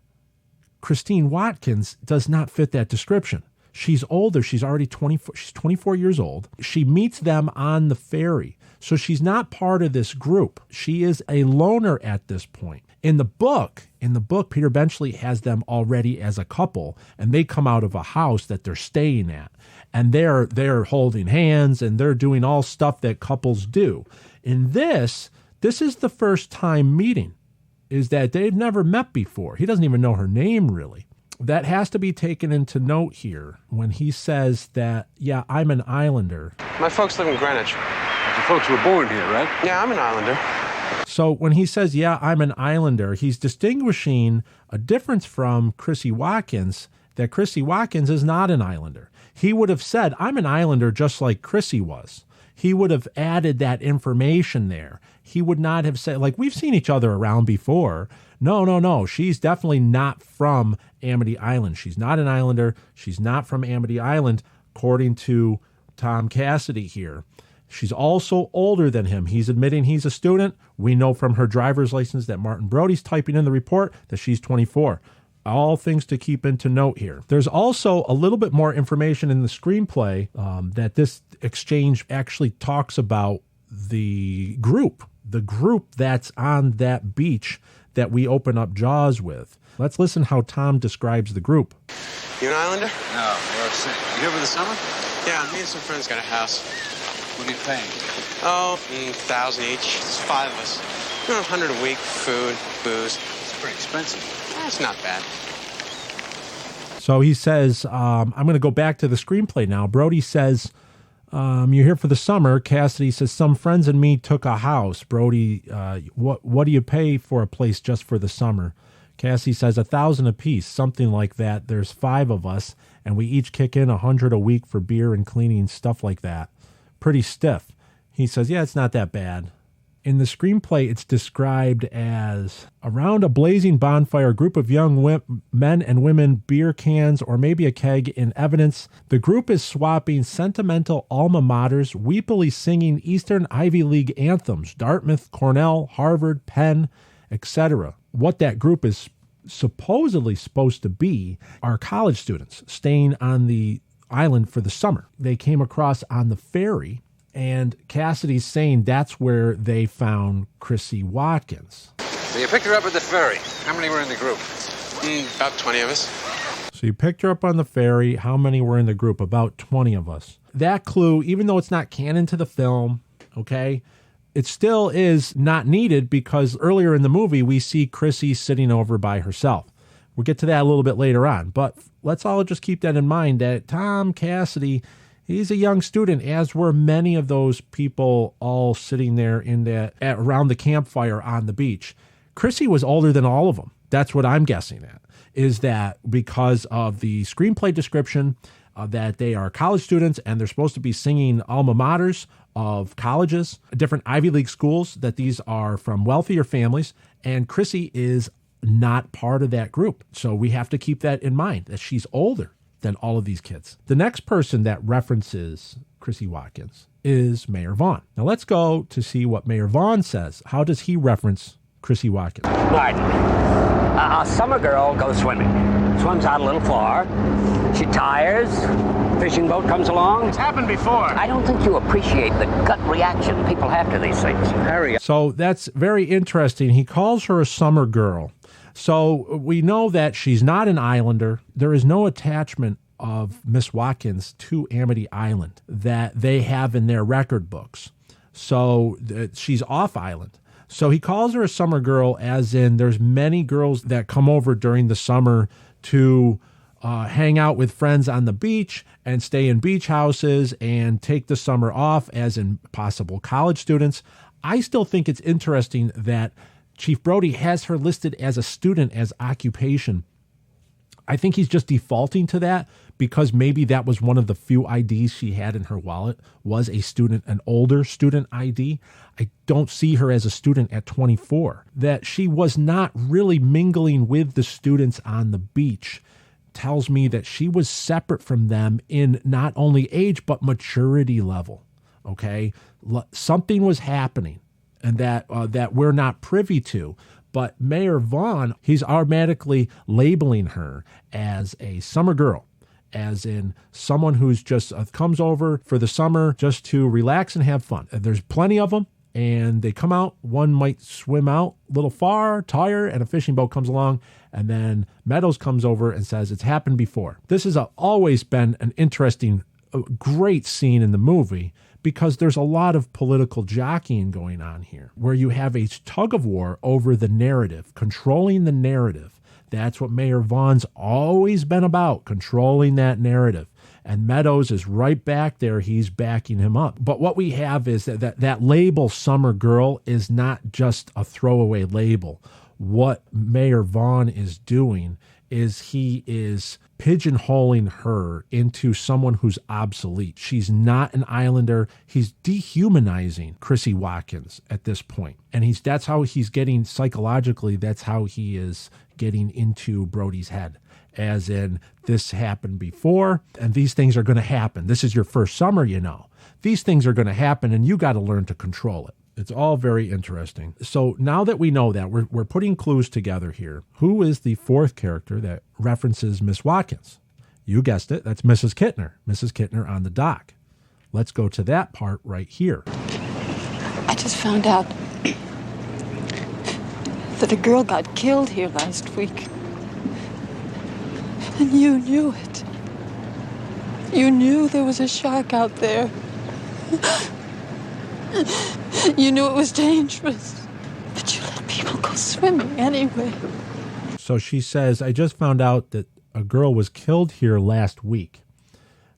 Christine Watkins does not fit that description. She's older. She's already 24. She's 24 years old. She meets them on the ferry. So she's not part of this group. She is a loner at this point. In the book, Peter Benchley has them already as a couple, and they come out of a house that they're staying at. And they're holding hands, and they're doing all stuff that couples do. In this is the first time meeting, is that they've never met before. He doesn't even know her name, really. That has to be taken into note here when he says that, yeah, I'm an islander. My folks live in Greenwich. Your folks were born here, right? Yeah, I'm an islander. So when he says, yeah, I'm an islander, he's distinguishing a difference from Chrissy Watkins, that Chrissy Watkins is not an islander. He would have said, I'm an islander just like Chrissy was. He would have added that information there. He would not have said, like, we've seen each other around before. No. She's definitely not from Amity Island. She's not an islander. She's not from Amity Island, according to Tom Cassidy here. She's also older than him. He's admitting he's a student. We know from her driver's license that Martin Brody's typing in the report that she's 24. All things to keep into note here. There's also a little bit more information in the screenplay that this exchange actually talks about the group that's on that beach that we open up Jaws with. Let's listen how Tom describes the group. You an islander? No, we're upset. You here for the summer? Yeah, me and some friends got a house. What are you paying? Oh, $1,000 each. It's 5 of us. $100 a week, food, booze. It's pretty expensive. It's not bad. So he says, I'm going to go back to the screenplay now. Brody says, you're here for the summer. Cassidy says, some friends and me took a house. Brody, what do you pay for a place just for the summer? Cassidy says $1,000 a piece, something like that. There's 5 of us, and we each kick in $100 a week for beer and cleaning, stuff like that. Pretty stiff. He says, yeah, it's not that bad. In the screenplay, it's described as around a blazing bonfire, a group of young men and women, beer cans, or maybe a keg in evidence. The group is swapping sentimental alma maters, weepily singing Eastern Ivy League anthems, Dartmouth, Cornell, Harvard, Penn, etc. What that group is supposedly supposed to be are college students staying on the island for the summer. They came across on the ferry, and Cassidy's saying that's where they found Chrissy Watkins. So you picked her up at the ferry. How many were in the group? About 20 of us. So you picked her up on the ferry. How many were in the group? About 20 of us. That clue, even though it's not canon to the film, okay, it still is not needed because earlier in the movie, we see Chrissy sitting over by herself. We'll get to that a little bit later on, but let's all just keep that in mind that Tom Cassidy, he's a young student, as were many of those people all sitting there around the campfire on the beach. Chrissy was older than all of them. That's what I'm guessing at, is that because of the screenplay description that they are college students and they're supposed to be singing alma maters of colleges, different Ivy League schools, that these are from wealthier families, and Chrissy is not part of that group. So we have to keep that in mind, that she's older than all of these kids. The next person that references Chrissy Watkins is Mayor Vaughn. Now let's go to see what Mayor Vaughn says. How does he reference Chrissy Watkins? Martin, a summer girl goes swimming. Swims out a little far. She tires. Fishing boat comes along. It's happened before. I don't think you appreciate the gut reaction people have to these things. Harry. So that's very interesting. He calls her a summer girl. So we know that she's not an islander. There is no attachment of Miss Watkins to Amity Island that they have in their record books. So she's off island. So he calls her a summer girl, as in there's many girls that come over during the summer to hang out with friends on the beach and stay in beach houses and take the summer off, as in possible college students. I still think it's interesting that Chief Brody has her listed as a student, as occupation. I think he's just defaulting to that because maybe that was one of the few IDs she had in her wallet was an older student ID. I don't see her as a student at 24. That she was not really mingling with the students on the beach tells me that she was separate from them in not only age, but maturity level. Okay. Something was happening and that we're not privy to. But Mayor Vaughn, he's automatically labeling her as a summer girl, as in someone who's just comes over for the summer just to relax and have fun. And there's plenty of them, and they come out. One might swim out a little far, tire, and a fishing boat comes along, and then Meadows comes over and says, it's happened before. This has always been an interesting, great scene in the movie, because there's a lot of political jockeying going on here, where you have a tug of war over the narrative, controlling the narrative. That's what Mayor Vaughn's always been about, controlling that narrative. And Meadows is right back there. He's backing him up. But what we have is that label Summer Girl is not just a throwaway label. What Mayor Vaughn is doing is he is pigeonholing her into someone who's obsolete. She's not an islander. He's dehumanizing Chrissie Watkins at this point. And that's how he's getting psychologically, that's how he is getting into Brody's head. As in, this happened before, and these things are going to happen. This is your first summer, you know. These things are going to happen, and you got to learn to control it. It's all very interesting. So now that we know that, we're putting clues together here. Who is the fourth character that references Miss Watkins? You guessed it. That's Mrs. Kittner. Mrs. Kittner on the dock. Let's go to that part right here. I just found out that a girl got killed here last week. And you knew it. You knew there was a shark out there. You knew it was dangerous, but you let people go swimming anyway. So she says, I just found out that a girl was killed here last week.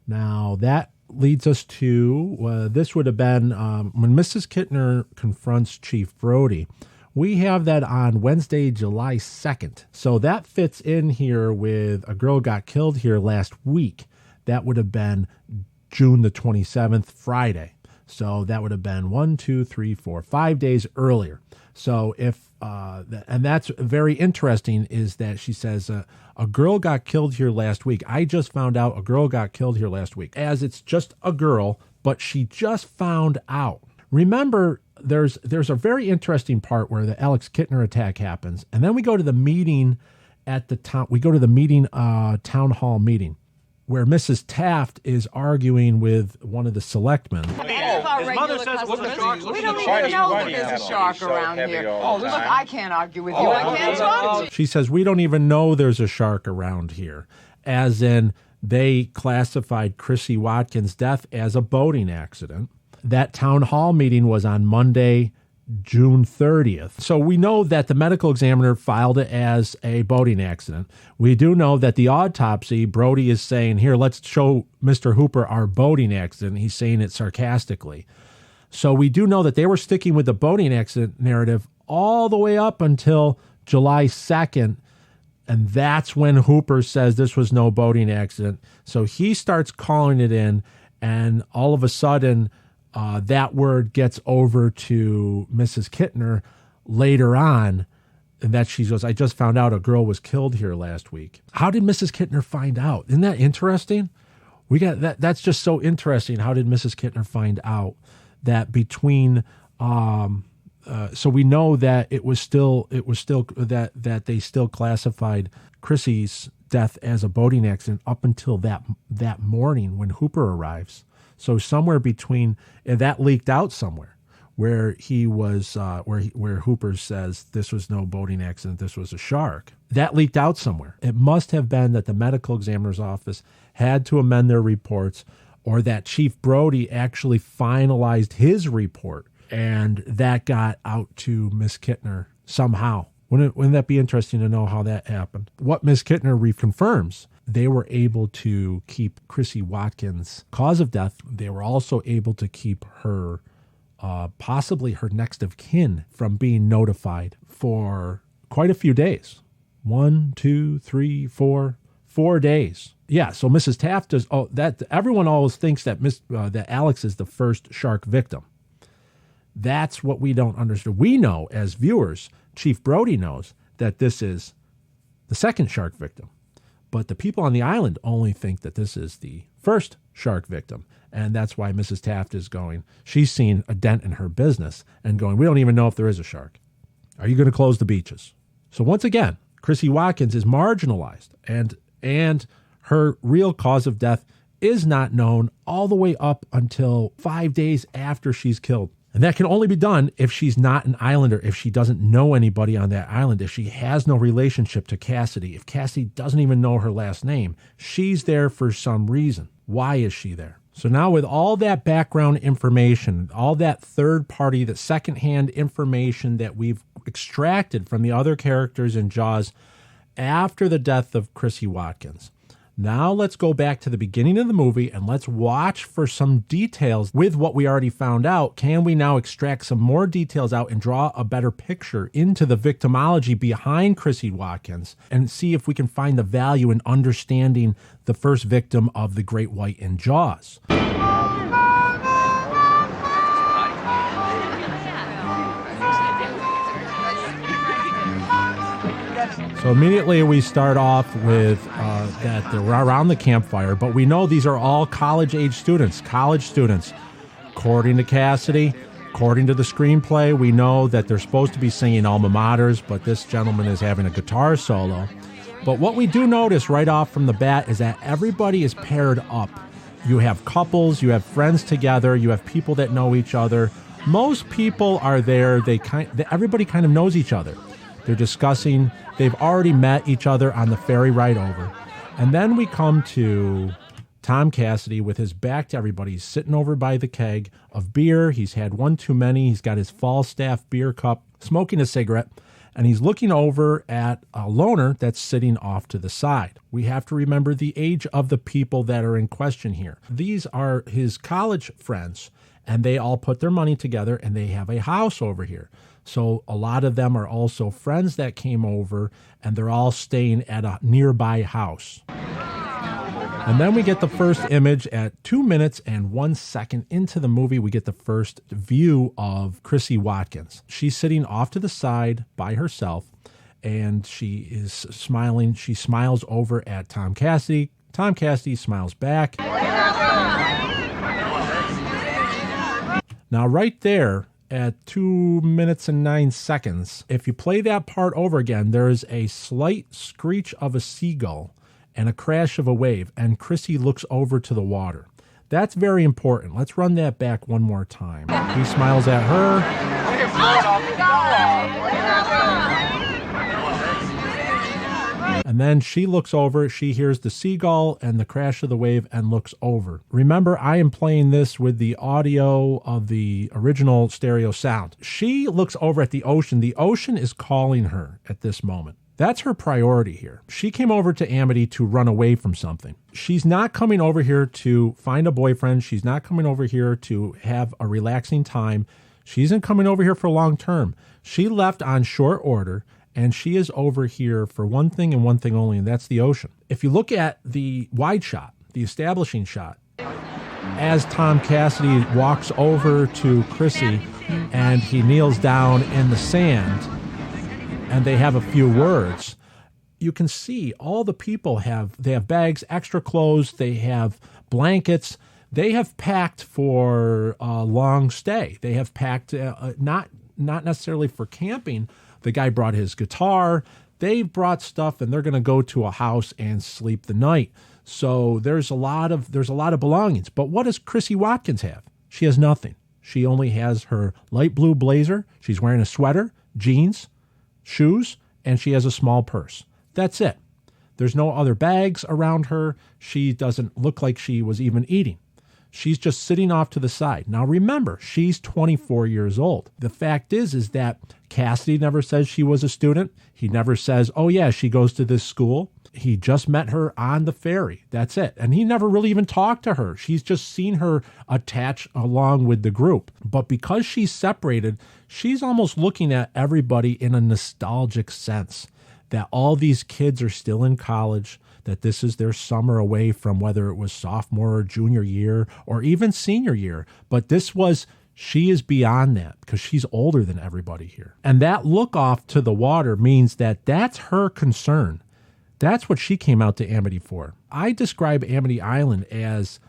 Now, that leads us to, this would have been when Mrs. Kittner confronts Chief Brody. We have that on Wednesday, July 2nd. So that fits in here with a girl got killed here last week. That would have been June the 27th, Friday. So that would have been 5 days earlier. So and that's very interesting is that she says, a girl got killed here last week. I just found out a girl got killed here last week. As it's just a girl, but she just found out. Remember, there's a very interesting part where the Alex Kittner attack happens. And then we go to the meeting at the town. We go to the meeting, town hall meeting, where Mrs. Taft is arguing with one of the selectmen. His mother says we don't even know that there's a shark around here. Look, I can't argue with you. I can't talk to you. She says, we don't even know there's a shark around here. As in, they classified Chrissy Watkins' death as a boating accident. That town hall meeting was on Monday, June 30th. So we know that the medical examiner filed it as a boating accident. We do know that the autopsy, Brody is saying, here, let's show Mr. Hooper our boating accident. He's saying it sarcastically. So we do know that they were sticking with the boating accident narrative all the way up until July 2nd. And that's when Hooper says this was no boating accident. So he starts calling it in, and all of a sudden, that word gets over to Mrs. Kittner later on, and that she goes, I just found out a girl was killed here last week. How did Mrs. Kittner find out? Isn't that interesting? We got that. That's just so interesting. How did Mrs. Kittner find out that between? So we know that it was still that they still classified Chrissy's death as a boating accident up until that morning when Hooper arrives. So somewhere between, and that leaked out somewhere where he was, where Hooper says this was no boating accident, this was a shark. That leaked out somewhere. It must have been that the medical examiner's office had to amend their reports, or that Chief Brody actually finalized his report, and that got out to Miss Kittner somehow. Wouldn't that be interesting to know how that happened? What Miss Kittner reconfirms, they were able to keep Chrissy Watkins' cause of death. They were also able to keep her, possibly her next of kin, from being notified for quite a few days. 1, 2, 3, 4, 4 days. Yeah, so Mrs. Taft is, everyone always thinks that that Alex is the first shark victim. That's what we don't understand. We know as viewers, Chief Brody knows that this is the second shark victim. But the people on the island only think that this is the first shark victim. And that's why Mrs. Taft is going, she's seen a dent in her business and going, we don't even know if there is a shark. Are you going to close the beaches? So once again, Chrissy Watkins is marginalized and her real cause of death is not known all the way up until 5 days after she's killed. And that can only be done if she's not an islander, if she doesn't know anybody on that island, if she has no relationship to Cassidy, if Cassidy doesn't even know her last name. She's there for some reason. Why is she there? So now with all that background information, all that third party, that secondhand information that we've extracted from the other characters in Jaws after the death of Chrissie Watkins, now let's go back to the beginning of the movie and let's watch for some details with what we already found out. Can we now extract some more details out and draw a better picture into the victimology behind Chrissie Watkins and see if we can find the value in understanding the first victim of the Great White in Jaws? So immediately we start off with that they're around the campfire, but we know these are all college students. According to Cassidy, according to the screenplay, we know that they're supposed to be singing alma maters, but this gentleman is having a guitar solo. But what we do notice right off from the bat is that everybody is paired up. You have couples, you have friends together, you have people that know each other. Most people are there. Everybody kind of knows each other. They're discussing. They've already met each other on the ferry ride over. And then we come to Tom Cassidy with his back to everybody. He's sitting over by the keg of beer. He's had one too many. He's got his Falstaff beer cup, smoking a cigarette, and he's looking over at a loner that's sitting off to the side. We have to remember the age of the people that are in question here. These are his college friends, and they all put their money together, and they have a house over here. So a lot of them are also friends that came over, and they're all staying at a nearby house. And then we get the first image at 2 minutes and 1 second into the movie. We get the first view of Chrissie Watkins. She's sitting off to the side by herself, and she is smiling. She smiles over at Tom Cassidy. Tom Cassidy smiles back. Now right there, at 2 minutes and 9 seconds, if you play that part over again, there is a slight screech of a seagull and a crash of a wave, and Chrissy looks over to the water. That's very important. Let's run that back one more time. He smiles at her. And then she looks over, she hears the seagull and the crash of the wave and looks over. Remember, I am playing this with the audio of the original stereo sound. She looks over at the ocean. The ocean is calling her at this moment. That's her priority here. She came over to Amity to run away from something. She's not coming over here to find a boyfriend. She's not coming over here to have a relaxing time. She isn't coming over here for long term. She left on short order, and she is over here for one thing and one thing only, and that's the ocean. If you look at the wide shot, the establishing shot, as Tom Cassidy walks over to Chrissy and he kneels down in the sand and they have a few words, you can see all the people have bags, extra clothes, they have blankets. They have packed for a long stay. They have packed not necessarily for camping. The guy brought his guitar. They brought stuff, and they're going to go to a house and sleep the night. So there's a lot of belongings. But what does Chrissie Watkins have? She has nothing. She only has her light blue blazer. She's wearing a sweater, jeans, shoes, and she has a small purse. That's it. There's no other bags around her. She doesn't look like she was even eating. She's just sitting off to the side. Now remember, she's 24 years old. The fact is that Cassidy never says she was a student. He never says, oh yeah, she goes to this school. He just met her on the ferry. That's it. And he never really even talked to her. She's just seen her attach along with the group. But because she's separated, she's almost looking at everybody in a nostalgic sense. that all these kids are still in college, that this is their summer away from whether it was sophomore or junior year or even senior year. But she is beyond that because she's older than everybody here. And that look off to the water means that that's her concern. That's what she came out to Amity for. I describe Amity Island as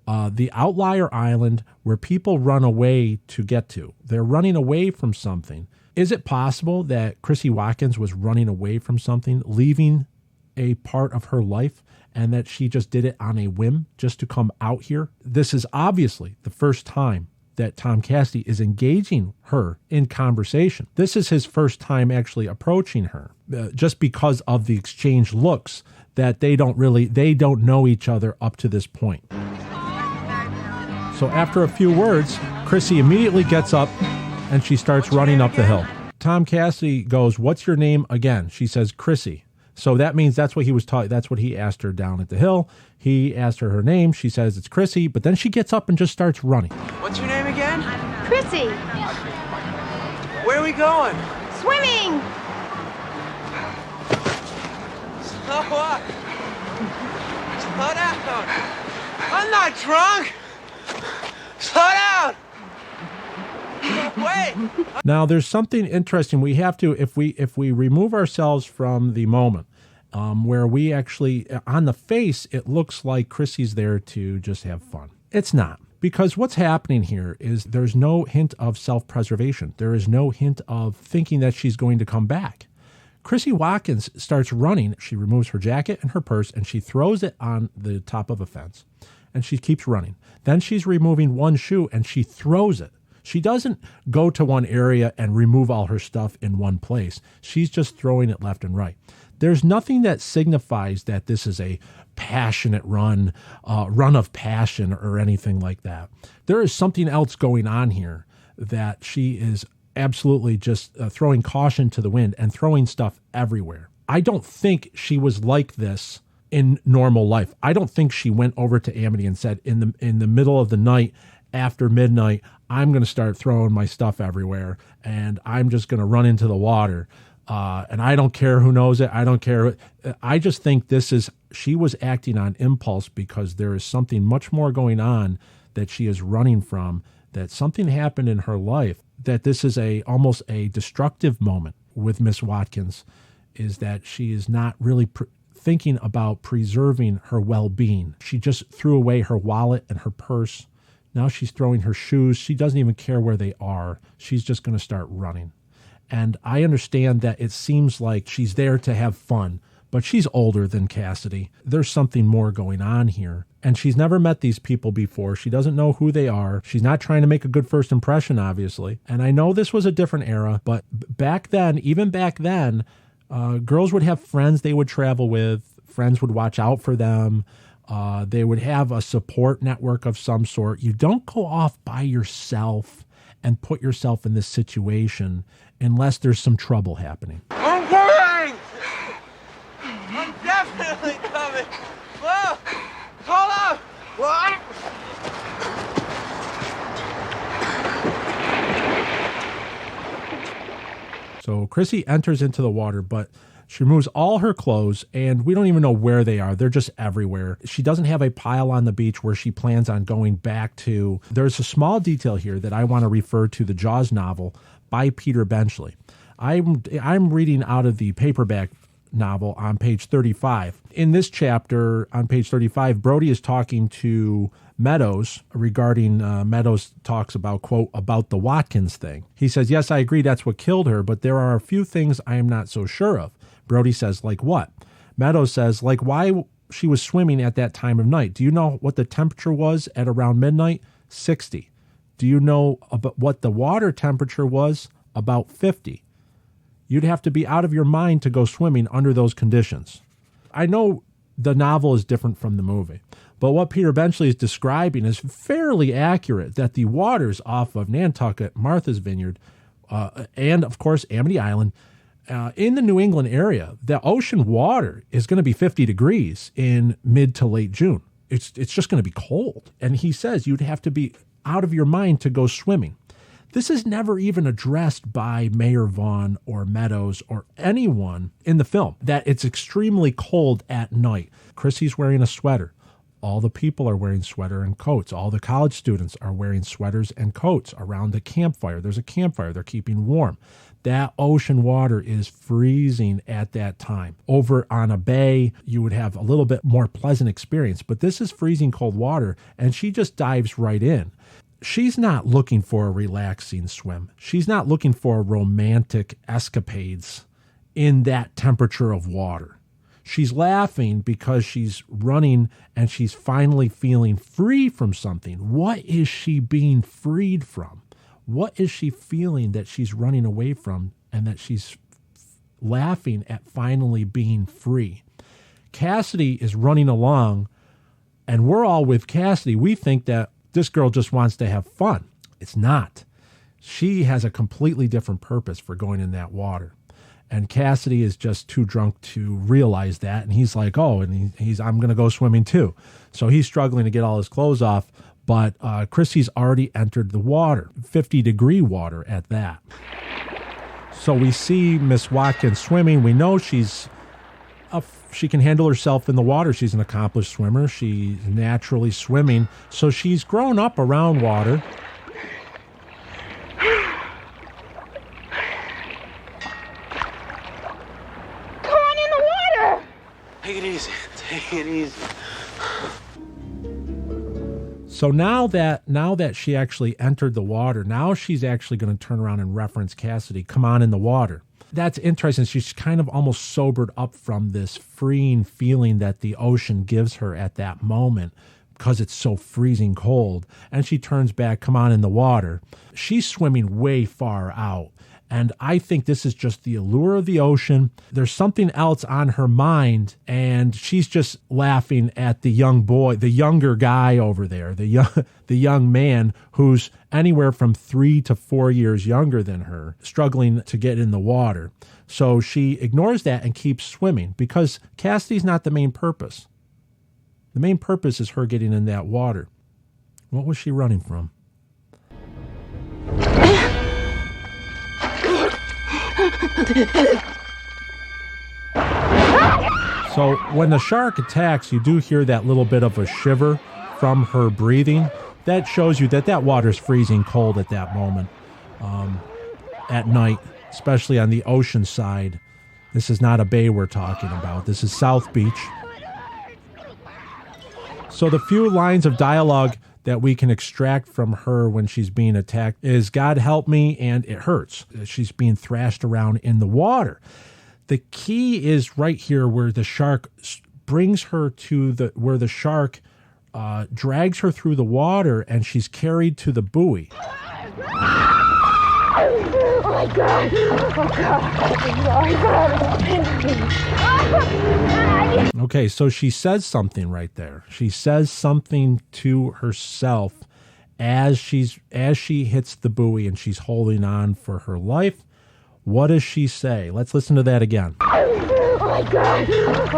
the outlier island where people run away to get to. They're running away from something. Is it possible that Chrissie Watkins was running away from something, leaving a part of her life, and that she just did it on a whim just to come out here? This is obviously the first time that Tom Cassidy is engaging her in conversation. This is his first time actually approaching her, just because of the exchange looks that they don't know each other up to this point. So after a few words, Chrissy immediately gets up and she starts running up the hill. Tom Cassidy goes, "What's your name again?" She says, "Chrissy." So that means that's what he was taught. That's what he asked her down at the hill. He asked her name. She says it's Chrissy, but then she gets up and just starts running. What's your name again? Chrissy, Where are we going? swimming. Slow up. Slow down. I'm not drunk. Slow down. Wait. Now, there's something interesting. We have to, if we remove ourselves from the moment, where we actually, on the face, it looks like Chrissy's there to just have fun. It's not. Because what's happening here is there's no hint of self-preservation. There is no hint of thinking that she's going to come back. Chrissie Watkins starts running. She removes her jacket and her purse, and she throws it on the top of a fence. And she keeps running. Then she's removing one shoe, and she throws it. She doesn't go to one area and remove all her stuff in one place. She's just throwing it left and right. There's nothing that signifies that this is a passionate run of passion or anything like that. There is something else going on here that she is absolutely just throwing caution to the wind and throwing stuff everywhere. I don't think she was like this in normal life. I don't think she went over to Amity and said in the middle of the night, after midnight, I'm going to start throwing my stuff everywhere and I'm just going to run into the water. And I don't care who knows it. I don't care. I just think she was acting on impulse because there is something much more going on that she is running from, that something happened in her life, that this is almost a destructive moment with Miss Watkins, is that she is not really thinking about preserving her well-being. She just threw away her wallet and her purse. Now she's throwing her shoes. She doesn't even care where they are. She's just going to start running. And I understand that it seems like she's there to have fun, but she's older than Cassidy. There's something more going on here. And she's never met these people before. She doesn't know who they are. She's not trying to make a good first impression, obviously. And I know this was a different era, but even back then, girls would have friends they would travel with. Friends would watch out for them. They would have a support network of some sort. You don't go off by yourself and put yourself in this situation unless there's some trouble happening. I'm coming! I'm definitely coming! Whoa! Hold up! What? So Chrissy enters into the water, but she removes all her clothes, and we don't even know where they are. They're just everywhere. She doesn't have a pile on the beach where she plans on going back to. There's a small detail here that I want to refer to the Jaws novel by Peter Benchley. I'm reading out of the paperback novel on page 35. In this chapter, on page 35, Brody is talking to Meadows regarding Meadows talks about, quote, about the Watkins thing. He says, "Yes, I agree that's what killed her, but there are a few things I am not so sure of." Brody says, "Like what?" Meadows says, "Like why she was swimming at that time of night. Do you know what the temperature was at around midnight? 60. Do you know about what the water temperature was? About 50. You'd have to be out of your mind to go swimming under those conditions." I know the novel is different from the movie, but what Peter Benchley is describing is fairly accurate, that the waters off of Nantucket, Martha's Vineyard, and, of course, Amity Island, in the New England area, the ocean water is going to be 50 degrees in mid to late June. It's just going to be cold. And he says you'd have to be out of your mind to go swimming. This is never even addressed by Mayor Vaughn or Meadows or anyone in the film, that it's extremely cold at night. Chrissy's wearing a sweater. All the people are wearing sweater and coats. All the college students are wearing sweaters and coats around the campfire. There's a campfire. They're keeping warm. That ocean water is freezing at that time. Over on a bay, you would have a little bit more pleasant experience, but this is freezing cold water, and she just dives right in. She's not looking for a relaxing swim. She's not looking for romantic escapades in that temperature of water. She's laughing because she's running and she's finally feeling free from something. What is she being freed from? What is she feeling that she's running away from and that she's laughing at finally being free? Cassidy is running along, and we're all with Cassidy. We think that this girl just wants to have fun. It's not. She has a completely different purpose for going in that water. And Cassidy is just too drunk to realize that. And he's like, oh, and I'm going to go swimming too. So he's struggling to get all his clothes off. But Chrissy's already entered the water, 50-degree water at that. So we see Miss Watkins swimming. We know she can handle herself in the water. She's an accomplished swimmer. She's naturally swimming. So she's grown up around water. Come on in the water! Take it easy. Take it easy. So now that she actually entered the water, now she's actually going to turn around and reference Cassidy, come on in the water. That's interesting. She's kind of almost sobered up from this freeing feeling that the ocean gives her at that moment because it's so freezing cold. And she turns back, come on in the water. She's swimming way far out. And I think this is just the allure of the ocean. There's something else on her mind, and she's just laughing at the young boy, the younger guy over there, the young man who's anywhere from 3 to 4 years younger than her, struggling to get in the water. So she ignores that and keeps swimming because Cassidy's not the main purpose. The main purpose is her getting in that water. What was she running from? So when the shark attacks, you do hear that little bit of a shiver from her breathing. That shows you that water's freezing cold at that moment. At night, especially on the ocean side. This is not a bay we're talking about. This is South Beach. So the few lines of dialogue that we can extract from her when she's being attacked is, God help me, and it hurts. She's being thrashed around in the water. The key is right here where the shark brings her to where the shark drags her through the water and she's carried to the buoy. Oh my God! Oh God! Okay, so she says something right there. She says something to herself as she hits the buoy and she's holding on for her life. What does she say? Let's listen to that again. Oh my God! Oh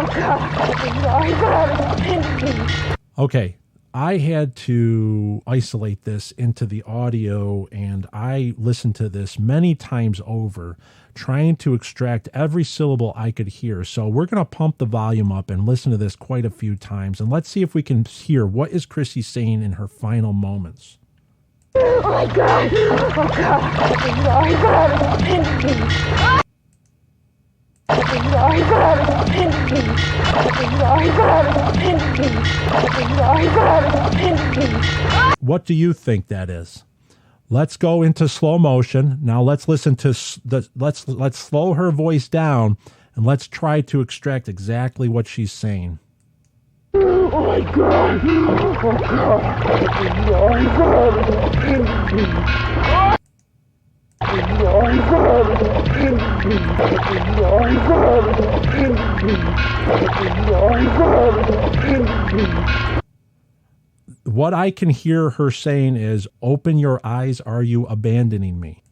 God! Okay, I had to isolate this into the audio, and I listened to this many times over, trying to extract every syllable I could hear. So we're going to pump the volume up and listen to this quite a few times, and let's see if we can hear what is Chrissy saying in her final moments. Oh my God! Oh God! What do you think that is? Let's go into slow motion. Now let's listen to let's slow her voice down and let's try to extract exactly what she's saying. Oh my God! Oh God! What I can hear her saying is, open your eyes, are you abandoning me?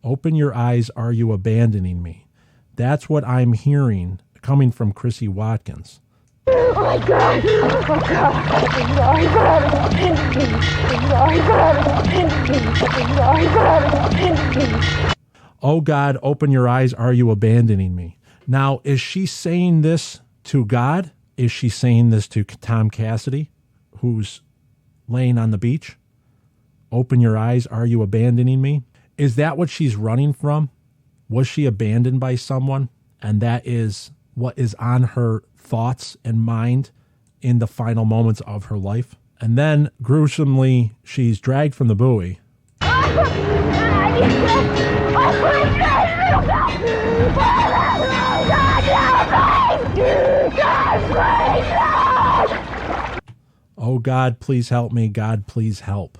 Open your eyes, are you abandoning me? That's what I'm hearing coming from Chrissie Watkins. Oh my God! Oh God! Oh God, open your eyes. Are you abandoning me? Now, is she saying this to God? Is she saying this to Tom Cassidy, who's laying on the beach? Open your eyes. Are you abandoning me? Is that what she's running from? Was she abandoned by someone? And that is what is on her thoughts and mind in the final moments of her life. And then, gruesomely, she's dragged from the buoy. Oh God, please help me. God, please help.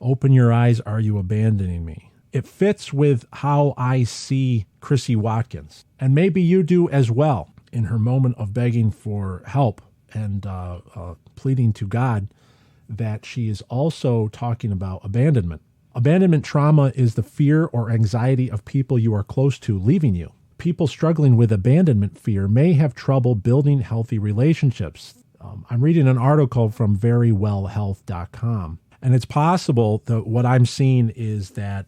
Open your eyes. Are you abandoning me? It fits with how I see Chrissie Watkins. And maybe you do as well. In her moment of begging for help and pleading to God, that she is also talking about abandonment. Abandonment trauma is the fear or anxiety of people you are close to leaving you. People struggling with abandonment fear may have trouble building healthy relationships. I'm reading an article from verywellhealth.com. And it's possible that what I'm seeing is that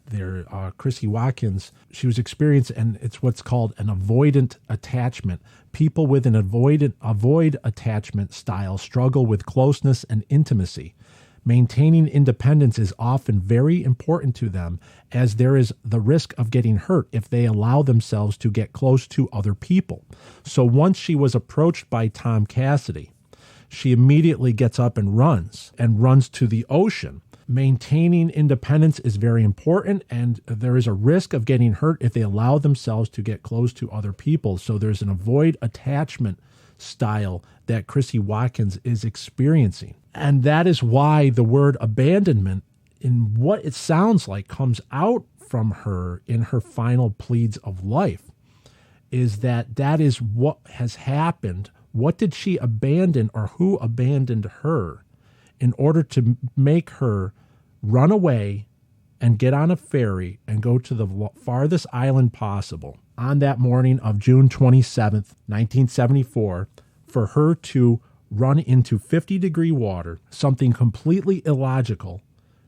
Chrissie Watkins, she was experiencing, and it's what's called an avoidant attachment. People with an avoid attachment style struggle with closeness and intimacy. Maintaining independence is often very important to them, as there is the risk of getting hurt if they allow themselves to get close to other people. So once she was approached by Tom Cassidy, she immediately gets up and runs to the ocean. Maintaining independence is very important, and there is a risk of getting hurt if they allow themselves to get close to other people. So there's an avoid attachment style that Chrissie Watkins is experiencing. And that is why the word abandonment, in what it sounds like, comes out from her in her final pleads of life, is that is what has happened. What did she abandon, or who abandoned her, in order to make her run away and get on a ferry and go to the farthest island possible on that morning of June 27th, 1974, for her to run into 50-degree water, something completely illogical,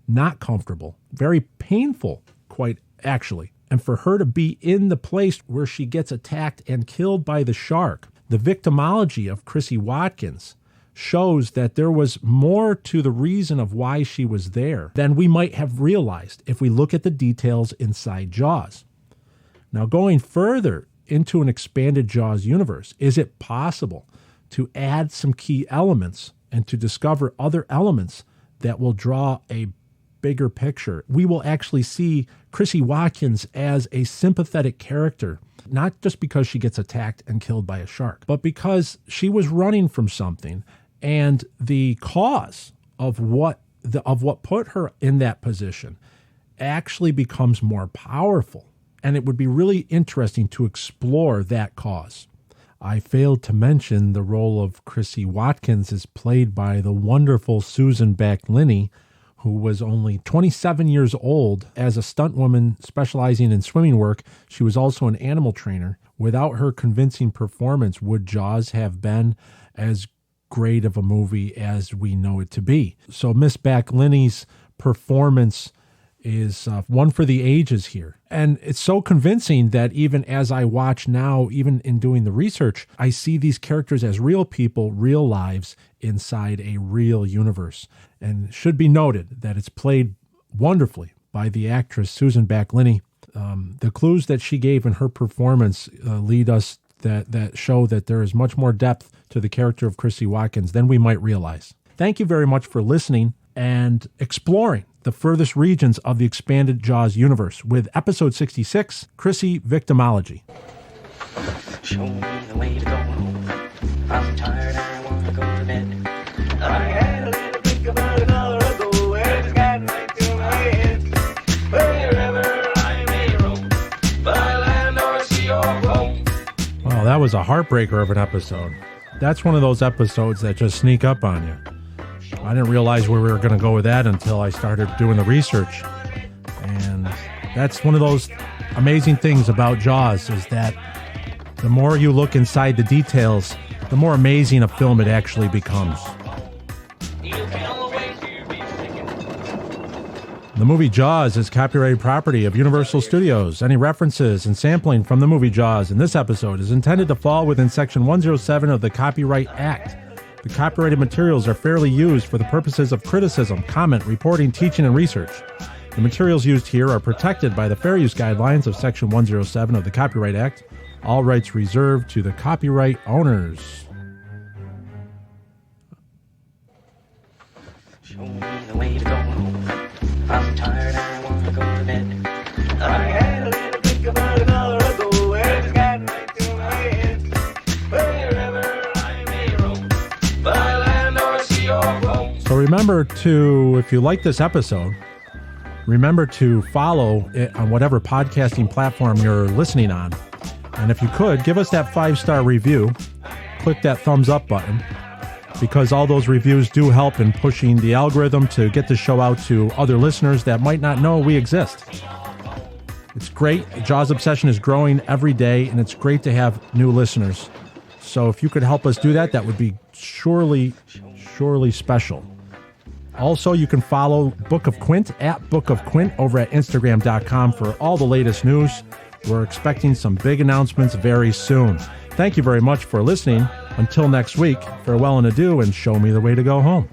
not comfortable, very painful, quite actually, and for her to be in the place where she gets attacked and killed by the shark. The victimology of Chrissie Watkins shows that there was more to the reason of why she was there than we might have realized if we look at the details inside Jaws. Now, going further into an expanded Jaws universe, is it possible to add some key elements and to discover other elements that will draw a bigger picture? We will actually see Chrissie Watkins as a sympathetic character, not just because she gets attacked and killed by a shark, but because she was running from something, and the cause of what put her in that position actually becomes more powerful. And it would be really interesting to explore that cause. I failed to mention the role of Chrissie Watkins is played by the wonderful Susan Back-Linney, who was only 27 years old. As a stunt woman specializing in swimming work, she was also an animal trainer. Without her convincing performance, would Jaws have been as great of a movie as we know it to be? So Miss Back-Linney's performance is one for the ages here. And it's so convincing that even as I watch now, even in doing the research, I see these characters as real people, real lives inside a real universe. And it should be noted that it's played wonderfully by the actress Susan Back-Linney. The clues that she gave in her performance lead us that show that there is much more depth to the character of Chrissie Watkins than we might realize. Thank you very much for listening and exploring the furthest regions of the expanded Jaws universe with episode 66, Chrissie Victimology. Show me the way to go home. I'm tired, I want to go to bed. I had a little think about an hour ago, and it's gotten right to my head. Wherever I may roam, by land or sea or home. Well, that was a heartbreaker of an episode. That's one of those episodes that just sneak up on you. I didn't realize where we were going to go with that until I started doing the research. And that's one of those amazing things about Jaws, is that the more you look inside the details, the more amazing a film it actually becomes. The movie Jaws is copyrighted property of Universal Studios. Any references and sampling from the movie Jaws in this episode is intended to fall within Section 107 of the Copyright Act. The copyrighted materials are fairly used for the purposes of criticism, comment, reporting, teaching, and research. The materials used here are protected by the fair use guidelines of Section 107 of the Copyright Act. All rights reserved to the copyright owners. Show me the way to go home. I'm tired, I want to go to bed. I had a little think about an hour ago, where it's gotten right through my head. Wherever I may roam, by land or sea or home. So remember to, if you like this episode, remember to follow it on whatever podcasting platform you're listening on. And if you could, give us that 5-star review. Click that thumbs up button, because all those reviews do help in pushing the algorithm to get the show out to other listeners that might not know we exist. It's great. Jaws Obsession is growing every day, and it's great to have new listeners. So if you could help us do that, that would be surely special. Also, you can follow Book of Quint at Book of Quint over at Instagram.com for all the latest news. We're expecting some big announcements very soon. Thank you very much for listening. Until next week, farewell and adieu, and show me the way to go home.